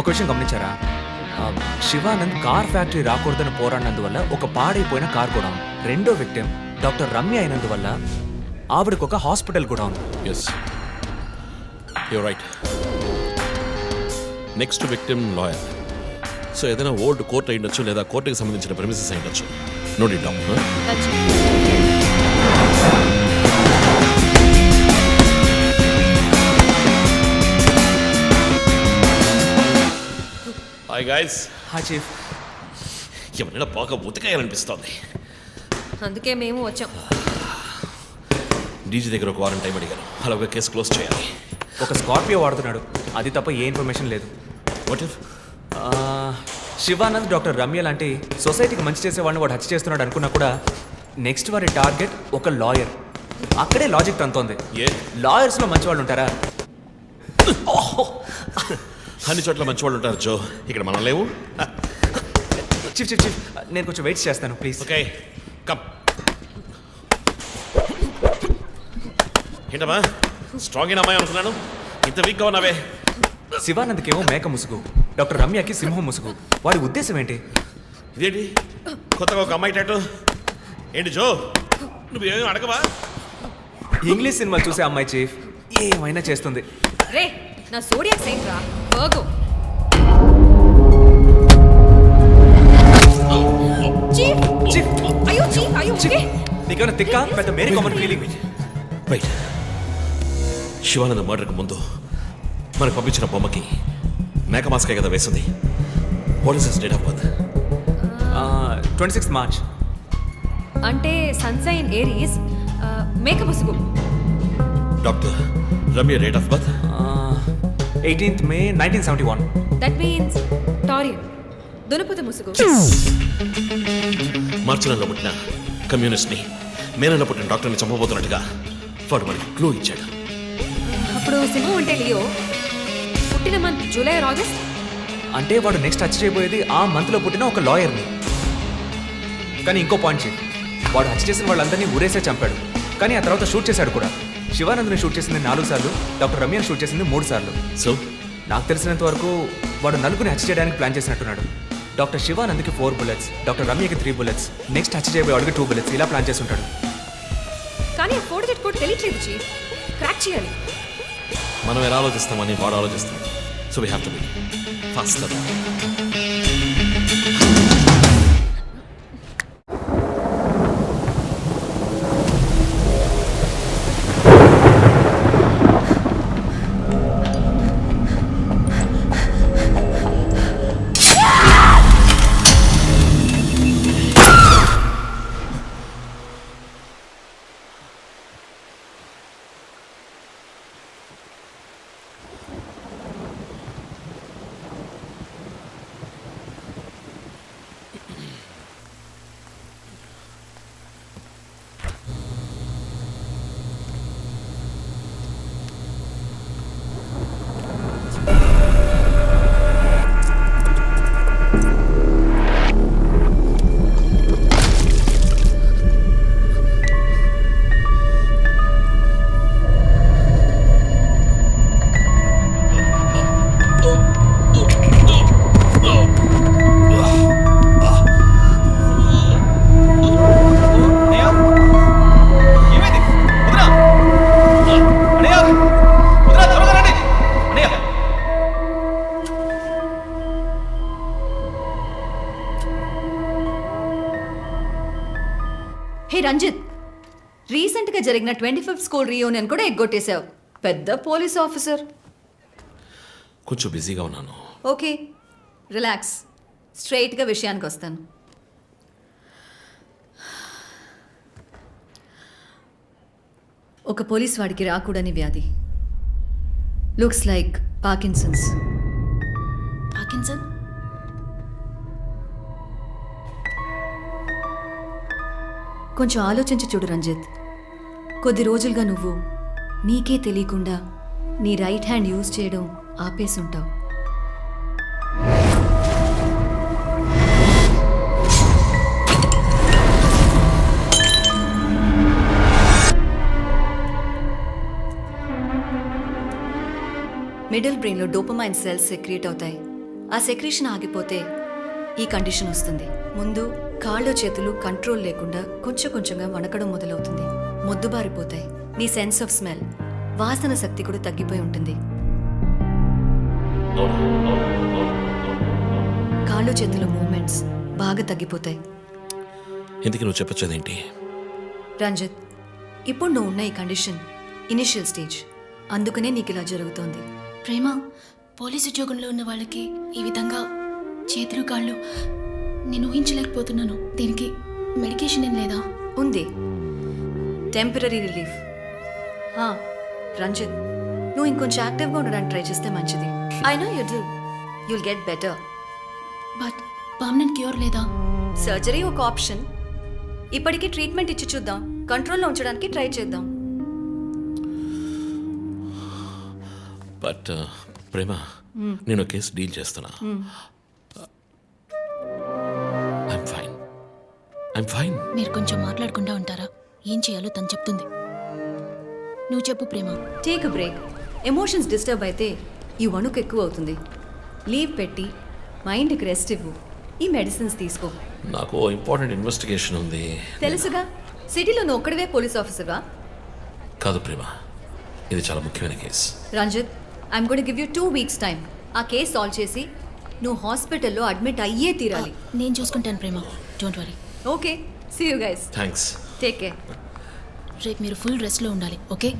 Speaker 7: ఒక విషయం గమనించారా? శివానంద్ కార్ ఫ్యాక్టరీ రాకూడదని పోరాడినందువల్ల ఒక పాడైపోయిన కార్ కూడా ఉంది. రెండో విక్టిమ్ డాక్టర్ రమ్య అయినందువల్ల ఆవిడకు ఒక హాస్పిటల్ కూడా ఉంది.
Speaker 9: Yes, you're right. Next victim lawyer. So ఏదైనా ఓల్డ్ కోర్ట్ అయి ఉండొచ్చు, లేదా కోర్టుకి సంబంధించిన ప్రెమిసెస్ అయి ఉండొచ్చు. Note it down. Hi guys.
Speaker 7: Hi chief.
Speaker 9: ఎవరైనా బాగా ఉతకాయాలనిపిస్తోంది.
Speaker 10: అందుకే మేము వచ్చాం.
Speaker 9: డీజీ దగ్గర ఒక వారం టైం అడిగాను. అలాగే కేసు క్లోజ్ చేయాలి.
Speaker 7: ఒక స్కార్పియో వాడుతున్నాడు, అది తప్ప ఏ ఇన్ఫర్మేషన్ లేదు.
Speaker 9: What if
Speaker 7: Shivanand, doctor Ramya లాంటి సొసైటీకి మంచి చేసేవాడిని వాడు హత్య చేస్తున్నాడు అనుకున్నా కూడా నెక్స్ట్ వారి టార్గెట్ ఒక లాయర్. అక్కడే లాజిక్ తంతోంది. లాయర్స్లో మంచి వాళ్ళు ఉంటారా?
Speaker 9: అన్ని చోట్ల మంచి వాళ్ళు ఉంటారు జో, ఇక్కడ మనం లేవు.
Speaker 7: చీఫ్ చీఫ్ చీఫ్ నేను కొంచెం వెయిట్ చేస్తాను ప్లీజ్.
Speaker 9: Okay come. ఏంటమ్మా స్ట్రాంగ్ అయిన అమ్మాయి అనుకున్నాను, ఇంత వీక్గా ఉన్నావే.
Speaker 7: శివానంద్కేమో మేక ముసుగు, డాక్టర్ రమ్యకి సింహం ముసుగు. వాడి ఉద్దేశం ఏంటి?
Speaker 9: ఇదేంటి కొత్తగా ఒక అమ్మాయి టాటూ ఏంటి జో? నువ్వేమీ అడగవా?
Speaker 7: ఇంగ్లీష్ సినిమా చూసే అమ్మాయి చీఫ్, ఏమైనా చేస్తుంది.
Speaker 10: రే నా సోడియాక్ సైన్ రా వర్గో. చీఫ్
Speaker 7: చీఫ్
Speaker 10: అయ్యో చీఫ్ అయ్యో ఓకే.
Speaker 7: నీకేమైనా తిక్క పెద్ద మేరీ కామన్ ఫీలింగ్.
Speaker 9: రైట్. శివానంద మర్డర్కి ముందు మనకు పంపించిన బొమ్మకి మేక మాస్కే కదా వేసింది. What is his date of birth?
Speaker 7: 26 March.
Speaker 10: అంటే సన్సైన్ ఏరీస్ మేక ముసుగు.
Speaker 9: Doctor Ramya date of birth
Speaker 7: 18th May 1971.
Speaker 10: That means Taurean దునపుత ముసుగు.
Speaker 9: మార్చి నెలలో పుట్టిన కమ్యూనిస్ట్ని మే నెలలో పుట్టిన డాక్టర్ని చంపబోతున్నట్టుగా వాడు మనకి క్లూ ఇచ్చాడు.
Speaker 10: అప్పుడు సింహం అంటే లియో, పుట్టిన మంత్ జూలై ఆర్ ఆగస్ట్.
Speaker 7: అంటే వాడు నెక్స్ట్ హత్య చేయబోయేది ఆ మంత్లో పుట్టిన ఒక లాయర్ని. కానీ ఇంకో పాయింట్ చీఫ్, వాడు హత్య చేసిన వాళ్ళందరినీ ఊరేసే చంపాడు. కానీ ఆ తర్వాత షూట్ చేశాడు కూడా. శివానంద్ని షూట్ చేసింది 4 సార్లు, డాక్టర్ రమ్యని షూట్ చేసింది 3 సార్లు.
Speaker 9: సో
Speaker 7: నాకు తెలిసినంత వరకు వాడు నలుగురిని హత్య చేయడానికి ప్లాన్ చేసినట్టున్నాడు. డాక్టర్ శివానంద్కి 4 bullets, డాక్టర్ రమ్యకి 3 bullets, నెక్స్ట్ హత్య చేయబోయేవాడికి 2 bullets, ఇలా ప్లాన్ చేసి ఉంటాడు.
Speaker 10: కానీ ఆ ఫోటో కోడ్ తెలియట్లేదు చీఫ్, క్రాక్ చేయాలి.
Speaker 9: మనం ఎలా ఆలోచిస్తామని వాడు ఆలోచిస్తాం. So we have to be faster.
Speaker 15: Hey Ranjith, రీసెంట్గా జరిగిన 25th స్కూల్ రీయూనియన్ కూడా ఎగ్గొట్టేశావు. పెద్ద పోలీస్ ఆఫీసర్.
Speaker 9: కొంచెం బిజీగా ఉన్నాను.
Speaker 15: ఓకే రిలాక్స్, స్ట్రైట్గా విషయానికి వస్తాను. ఒక పోలీస్ వాడికి రాకూడని వ్యాధి. Looks like Parkinson's. పార్కిన్సన్? కొంచెం ఆలోచించి చూడు రంజిత్. కొద్ది రోజులుగా నువ్వు నీకే తెలియకుండా నీ రైట్ హ్యాండ్ యూజ్ చేయడం ఆపేసుంటావు. మిడిల్ బ్రెయిన్లో డోపమైన్ సెల్స్ సెక్రియేట్ అవుతాయి. ఆ సెక్రీషన్ ఆగిపోతే ఈ కండిషన్ వస్తుంది. ముందు కాళ్ళు చేతులు కంట్రోల్ లేకుండా కొంచెం కొంచెంగా వణకడం మొదలవుతుంది. మొద్దుబారిపోతాయి. నీ సెన్స్ ఆఫ్ స్మెల్, వాసన శక్తి కూడా తగ్గిపోయి ఉంటుంది. కాళ్ళు చేతుల మూమెంట్స్ బాగా తగ్గిపోతాయి.
Speaker 9: ఎందుకు నువ్వు చెప్పొచ్చేదేంటి?
Speaker 15: రంజిత్, ఇప్పుడు నువ్వు ఉన్న ఈ కండిషన్ ఇనిషియల్ స్టేజ్, అందుకనే నీకు ఇలా జరుగుతోంది.
Speaker 16: ప్రేమ, పోలీసు ఉద్యోగంలో ఉన్న వాళ్ళకి ఈ విధంగా చేతులు కాళ్ళు నేను ఊహించలేకపోతున్నాను. దీనికి మెడికేషన్ ఏం లేదా?
Speaker 15: ఉంది, టెంపరీ రిలీఫ్. రంజిత్, నువ్వు ఇంకొంచెం యాక్టివ్గా ఉండడానికి ట్రై చేస్తే మంచిది. I know you'll get better.
Speaker 16: But permanent cure లేదా?
Speaker 15: సర్జరీ ఒక ఆప్షన్. ఇప్పటికీ ట్రీట్మెంట్ ఇచ్చి చూద్దాం, కంట్రోల్లో ఉంచడానికి ట్రై చేద్దాం.
Speaker 9: బట్ ప్రేమ, నేను కేసు డీల్ చేస్తున్నా. I'm fine.
Speaker 16: మీరు కొంచెం మాట్లాడకుండా ఉంటారా? ఏం చేయాలో తను చెప్తుంది. నువ్వు చెప్పు Prema.
Speaker 15: Take break. Emotions disturb అయితే ఈ వణుకు ఎక్కువ అవుతుంది. లీవ్ పెట్టి మైండ్కి రెస్ట్ ఇవ్వు. ఈ మెడిసిన్స్ తీసుకో.
Speaker 9: నాకు ఇంపార్టెంట్ ఇన్వెస్టిగేషన్ ఉంది.
Speaker 15: తెలుసుగా, సిటీలో నువ్వు ఒక్కడివే పోలీస్ ఆఫీసర్గా.
Speaker 9: కాదు ప్రేమ, ఇది చాలా ముఖ్యమైన case.
Speaker 15: Ranjith, I'm going to give you 2 weeks time. ఆ కేసు సాల్వ్ చేసి నువ్వు హాస్పిటల్లో అడ్మిట్ అయ్యే తీరాలి.
Speaker 16: నేను చూసుకుంటాను Prema, don't worry.
Speaker 15: Okay, see you guys.
Speaker 9: Thanks.
Speaker 15: Take care.
Speaker 16: రేపు మీరు ఫుల్ రెస్ట్లో ఉండాలి, ఓకే?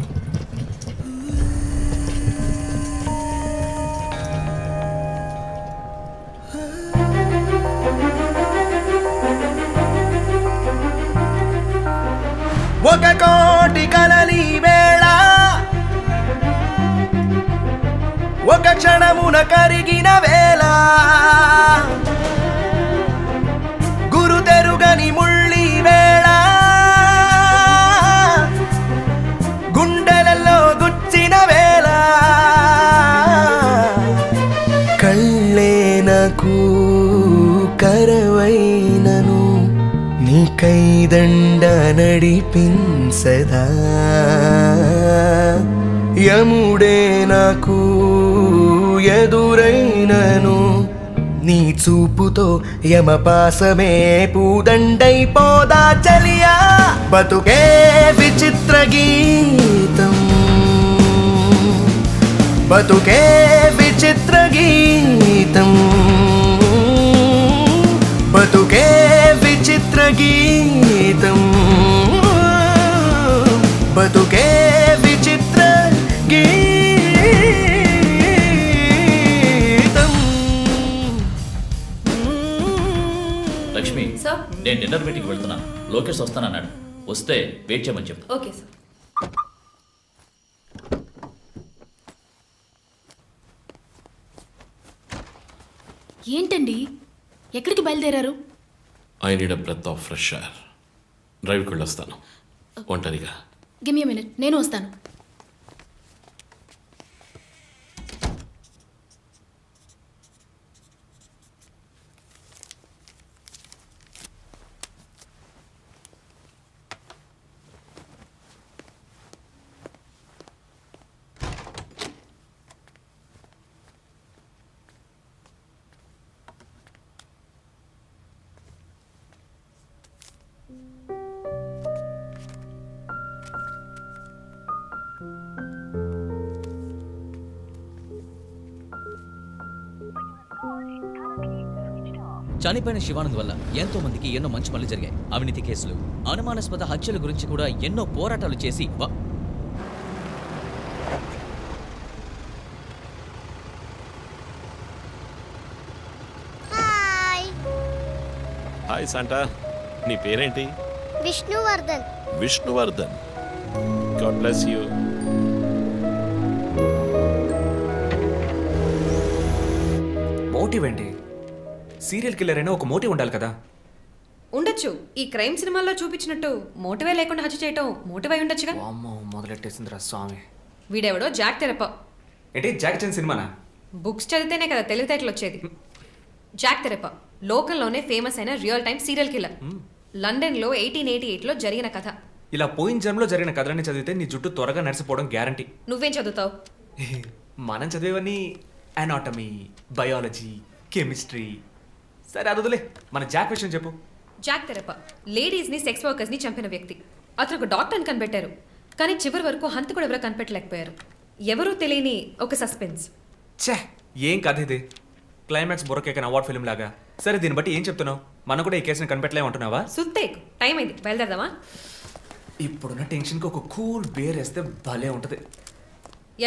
Speaker 8: ఒక కోటి కలలి వేళ ఒక క్షణమున కరిగిన వేళ గురు తెరుగని ముళ్ళి వేళ గుండెలలో గుచ్చిన వేళ కళ్ళే నాకు కరవైనను నీ కైదండ నడిపించదా యముడే నాకు ఎదురైనను నీ చూపుతో యమపాసమే పూదండైపోదా చలియా బతుకే విచిత్ర గీతం బతుకే విచిత్ర గీతం బతుకే విచిత్ర గీతం బతుకే విచిత్ర గీతం.
Speaker 3: లక్ష్మి,
Speaker 15: సార్?
Speaker 3: నేను డిన్నర్ మీటింగ్ వెళ్తున్నా. లోకేష్ వస్తానన్నాడు. వస్తే వెయిట్ చేయమని చెప్పు.
Speaker 15: Okay sir.
Speaker 16: ఏంటండి, ఎక్కడికి బయలుదేరారు?
Speaker 9: I need a breath of fresh air. డ్రైవ్కి వెళ్ళొస్తాను ఒంటరిగా.
Speaker 16: గివ్ మీ ఎ మినిట్, నేను వస్తాను.
Speaker 17: చనిపోయిన శివానంద్ వల్ల ఎంతో మందికి ఎన్నో మంచి పనులు జరిగాయి. అవినీతి కేసులు, అనుమానాస్పద హత్యల గురించి కూడా ఎన్నో పోరాటాలు చేసి
Speaker 9: హాయ్ శాంటా, నీ పేరేంటి?
Speaker 18: Vishnuvardhan.
Speaker 9: Vishnuvardhan. God bless you.
Speaker 7: Motive ఏంటి? సీరియల్ కిల్లర్ అయినా ఒక మోటివ్ ఉండాలి కదా.
Speaker 10: ఉండొచ్చు. ఈ క్రైమ్ సినిమాల్లో చూపించినట్టు మోటివే లేకుండా హత్య చేయటం మోటివ్ అయి ఉండొచ్చుగా.
Speaker 7: అమ్మో, మొదలెట్టేసిందిరా స్వామి.
Speaker 10: వీడెవడో జాక్ తెరప.
Speaker 7: ఏంటి జాక్ చాన్ సినిమానా?
Speaker 10: బుక్స్ చదివితేనే కదా తెలివితేటలు వచ్చేది. జాక్ తెరప లోకల్లోనే ఫేమస్ అయిన రియల్ టైమ్ సీరియల్ కిల్లర్. లండన్లో 1888లో జరిగిన కథ.
Speaker 7: ఇలా పోయిన జన్మలో జరిగిన కథలని చదివితే నీ జుట్టు త్వరగా నడిచిపోవడం గ్యారంటీ.
Speaker 10: నువ్వేం చదువుతావు?
Speaker 7: మనం చదివేవన్నీ అనాటమీ, బయాలజీ, కెమిస్ట్రీ. సరే అదులే, మన జాక్ విషయం చెప్పు.
Speaker 10: జాక్ తెరప లేడీస్ని, సెక్స్ వర్కర్స్ని చంపిన వ్యక్తి. అతను ఒక డాక్టర్ని కనిపెట్టారు, కానీ చివరి వరకు హంతకుడు ఎవరో కనిపెట్టలేకపోయారు. ఎవరూ తెలియని ఒక సస్పెన్స్.
Speaker 7: ఛే, ఏం కథ ఇది? క్లైమాక్స్ బొరకేకన్ అవార్డ్ ఫిల్మ్ లాగా. సరే, దీన్ని బట్టి ఏం చెప్తున్నావు? మనం కూడా ఈ కేసుని కనిపెట్టలేమంటున్నావా?
Speaker 10: సుత్తేక్, టైం అయింది, బయలుదేరదామా?
Speaker 7: ఇప్పుడున్న టెన్షన్కి ఒక కూల్ బేర్ వేస్తే భలే ఉంటుంది.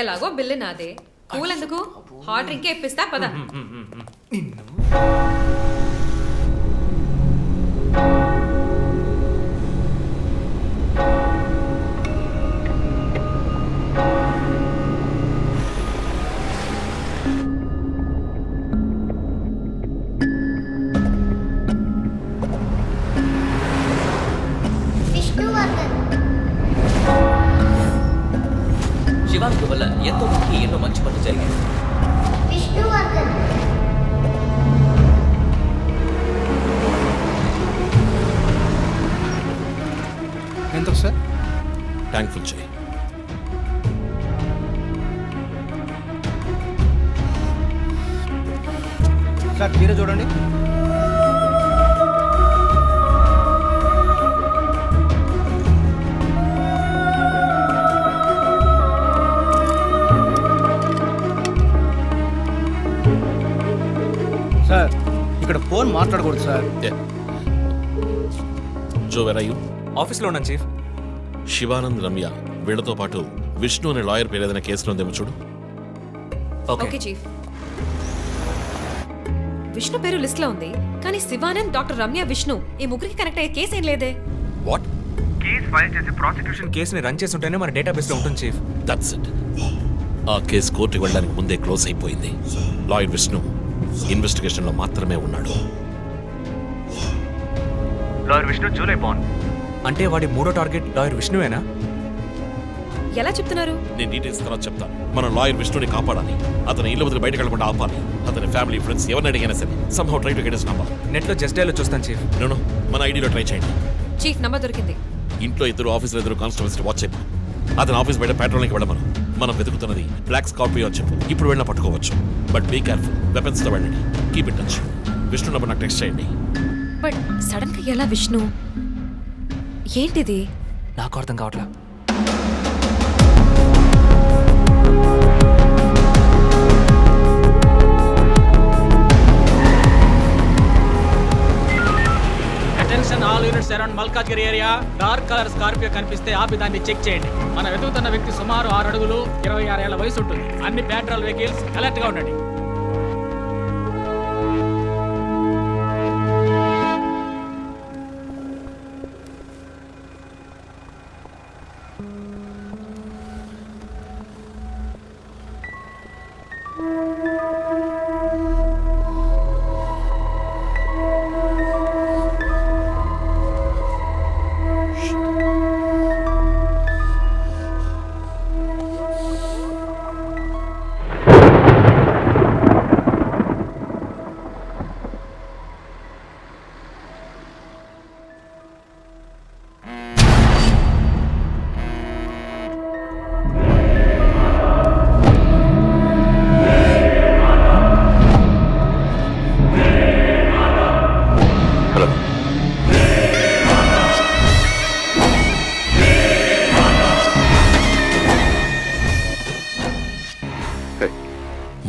Speaker 10: ఎలాగో బిల్లు నాదే, కూల్ ఎందుకు హాట్ డ్రింకే ఇప్పిస్తా పద.
Speaker 17: శివానంద్ వల్ల ఎంతో మందికి ఎన్నో మంచి పనులు జరిగాయి.
Speaker 5: ఎంత సార్?
Speaker 9: థ్యాంక్ఫుల్ చేయి.
Speaker 5: సార్ మీరే చూడండి. సార్ ఇక్కడ ఫోన్ మాట్లాడకూడదు sir.
Speaker 9: So where are you?
Speaker 7: ఆఫీస్లో ఉన్నాను చీఫ్.
Speaker 9: శివానంద్, రమ్య వీళ్ళతో పాటు విష్ణు అనే లాయర్ పేరు ఏదైనా కేసులో ఉందేమో చూడు.
Speaker 10: Okay chief. విష్ణు పేరు లిస్ట్ లో ఉంది, కానీ శివానంద్, డాక్టర్ రమ్య, విష్ణు ఈ ముగ్గురికి కనెక్ట్ అయ్యే కేసు ఏం లేదే.
Speaker 9: వాట్?
Speaker 7: కేసు ఫైల్ చేసి ప్రాసిక్యూషన్ కేసుని రన్ చేసి ఉంటేనే మన డేటాబేస్లో ఉంటుంది చీఫ్.
Speaker 9: That's it. ఆ కేసు కోర్టుకి వెళ్ళడానికి ముందే క్లోజ్ అయిపోయింది. లాయర్ విష్ణు ఇన్వెస్టిగేషన్లో మాత్రమే ఉన్నాడు.
Speaker 7: లాయర్ విష్ణు జూలై బాండ్ అంటే వాడి మూడో టార్గెట్ లాయర్ విష్ణువేనా?
Speaker 10: ఎలా చెప్తున్నారు?
Speaker 9: నేను డీటెయిల్స్ తర్వాత చెప్తాను. మనం లాయర్ విష్ణుని కాపాడాలి. అతని ఇల్లు వదిలి బయటకు వెళ్ళకుండా ఆపాలి. అతని ఫ్యామిలీ, ఫ్రెండ్స్ ఎవరిని అడిగినా సరే somehow try to get his number.
Speaker 7: నెట్లో జస్ట్ డైలో చూస్తాను చీఫ్.
Speaker 9: నో మన ఐడిలో ట్రై చేయండి.
Speaker 10: చీఫ్ నంబర్ దొరికింది.
Speaker 9: ఇంట్లో ఇద్దరు, ఆఫీస్లో ఇద్దరు కానిస్టేబుల్స్ వాచ్ చెప్పు. అతని ఆఫీస్ బయట పెట్రోలింగ్కి వెళ్ళమను. మనం వెతుకుతున్నది బ్లాక్ స్కార్పియో అని చెప్పు. ఇప్పుడు వెళ్ళినా పట్టుకోవచ్చు. But be careful. వెపన్స్తో వెళ్ళండి. Keep it touch. Vishnu number నాకు టెక్స్ట్ చేయండి.
Speaker 10: బట్ సడన్ గా ఎలా విష్ణు? ఏంటిది?
Speaker 7: నాకు అర్థం కావట్లా.
Speaker 5: Attention all units around Malkajgiri area. Dark colour Scorpio కనిపిస్తే ఆపి దాన్ని చెక్ చేయండి. మనం వెతుకుతున్న వ్యక్తి సుమారు 6 అడుగులు 26 ఏళ్ల వయసు ఉంటుంది. అన్ని పెట్రోల్ వెహికల్స్ అలర్ట్ గా ఉండండి.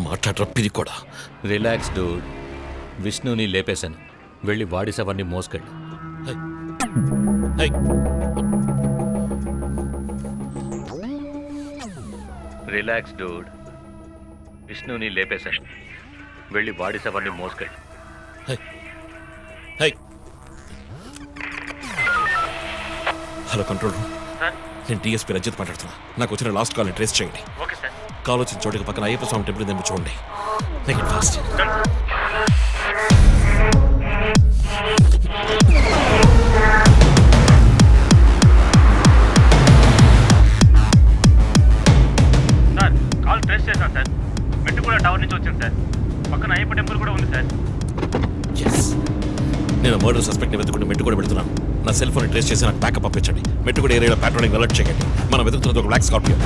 Speaker 9: మాట్లాడరా కూడా.
Speaker 18: Relax dude. విష్ణుని లేపేశాను. వెళ్ళి వాడి శవాన్ని మోసుకెళ్ళు. Relax dude. విష్ణుని లేపేశాను. వెళ్ళి వాడి శవాన్ని మోసుకెళ్ళు.
Speaker 9: Hello control room. నేను డిఎస్పీ రంజిత్ మాట్లాడుతున్నా. నాకు వచ్చిన లాస్ట్ కాల్ని ట్రేస్ చేయండి. కాల్ వచ్చిన చోటుకి పక్కన అయ్యప్ప స్వామి టెంపుల్ ఉందేమో చూడండి. Make it fast.
Speaker 11: Sir call trace చేశాను సార్. మెట్టు కూడా టవర్ నుంచి వచ్చింది సార్. పక్కన అయ్యప్ప టెంపుల్ కూడా ఉంది సార్.
Speaker 9: నేను మర్డర్ సస్పెక్ట్ని వెతుకుంటూ మెట్టు కూడా పెడుతున్నాను. నా సెల్ ఫోన్ ట్రేస్ చేసి నాకు బ్యాకప్ పంపించండి. మెట్టు కూడా ఏరియాలో ప్యాట్రోలింగ్ అలర్ట్ చేయండి. మనం వెతుకుతున్నది ఒక బ్లాక్ స్కార్పియో.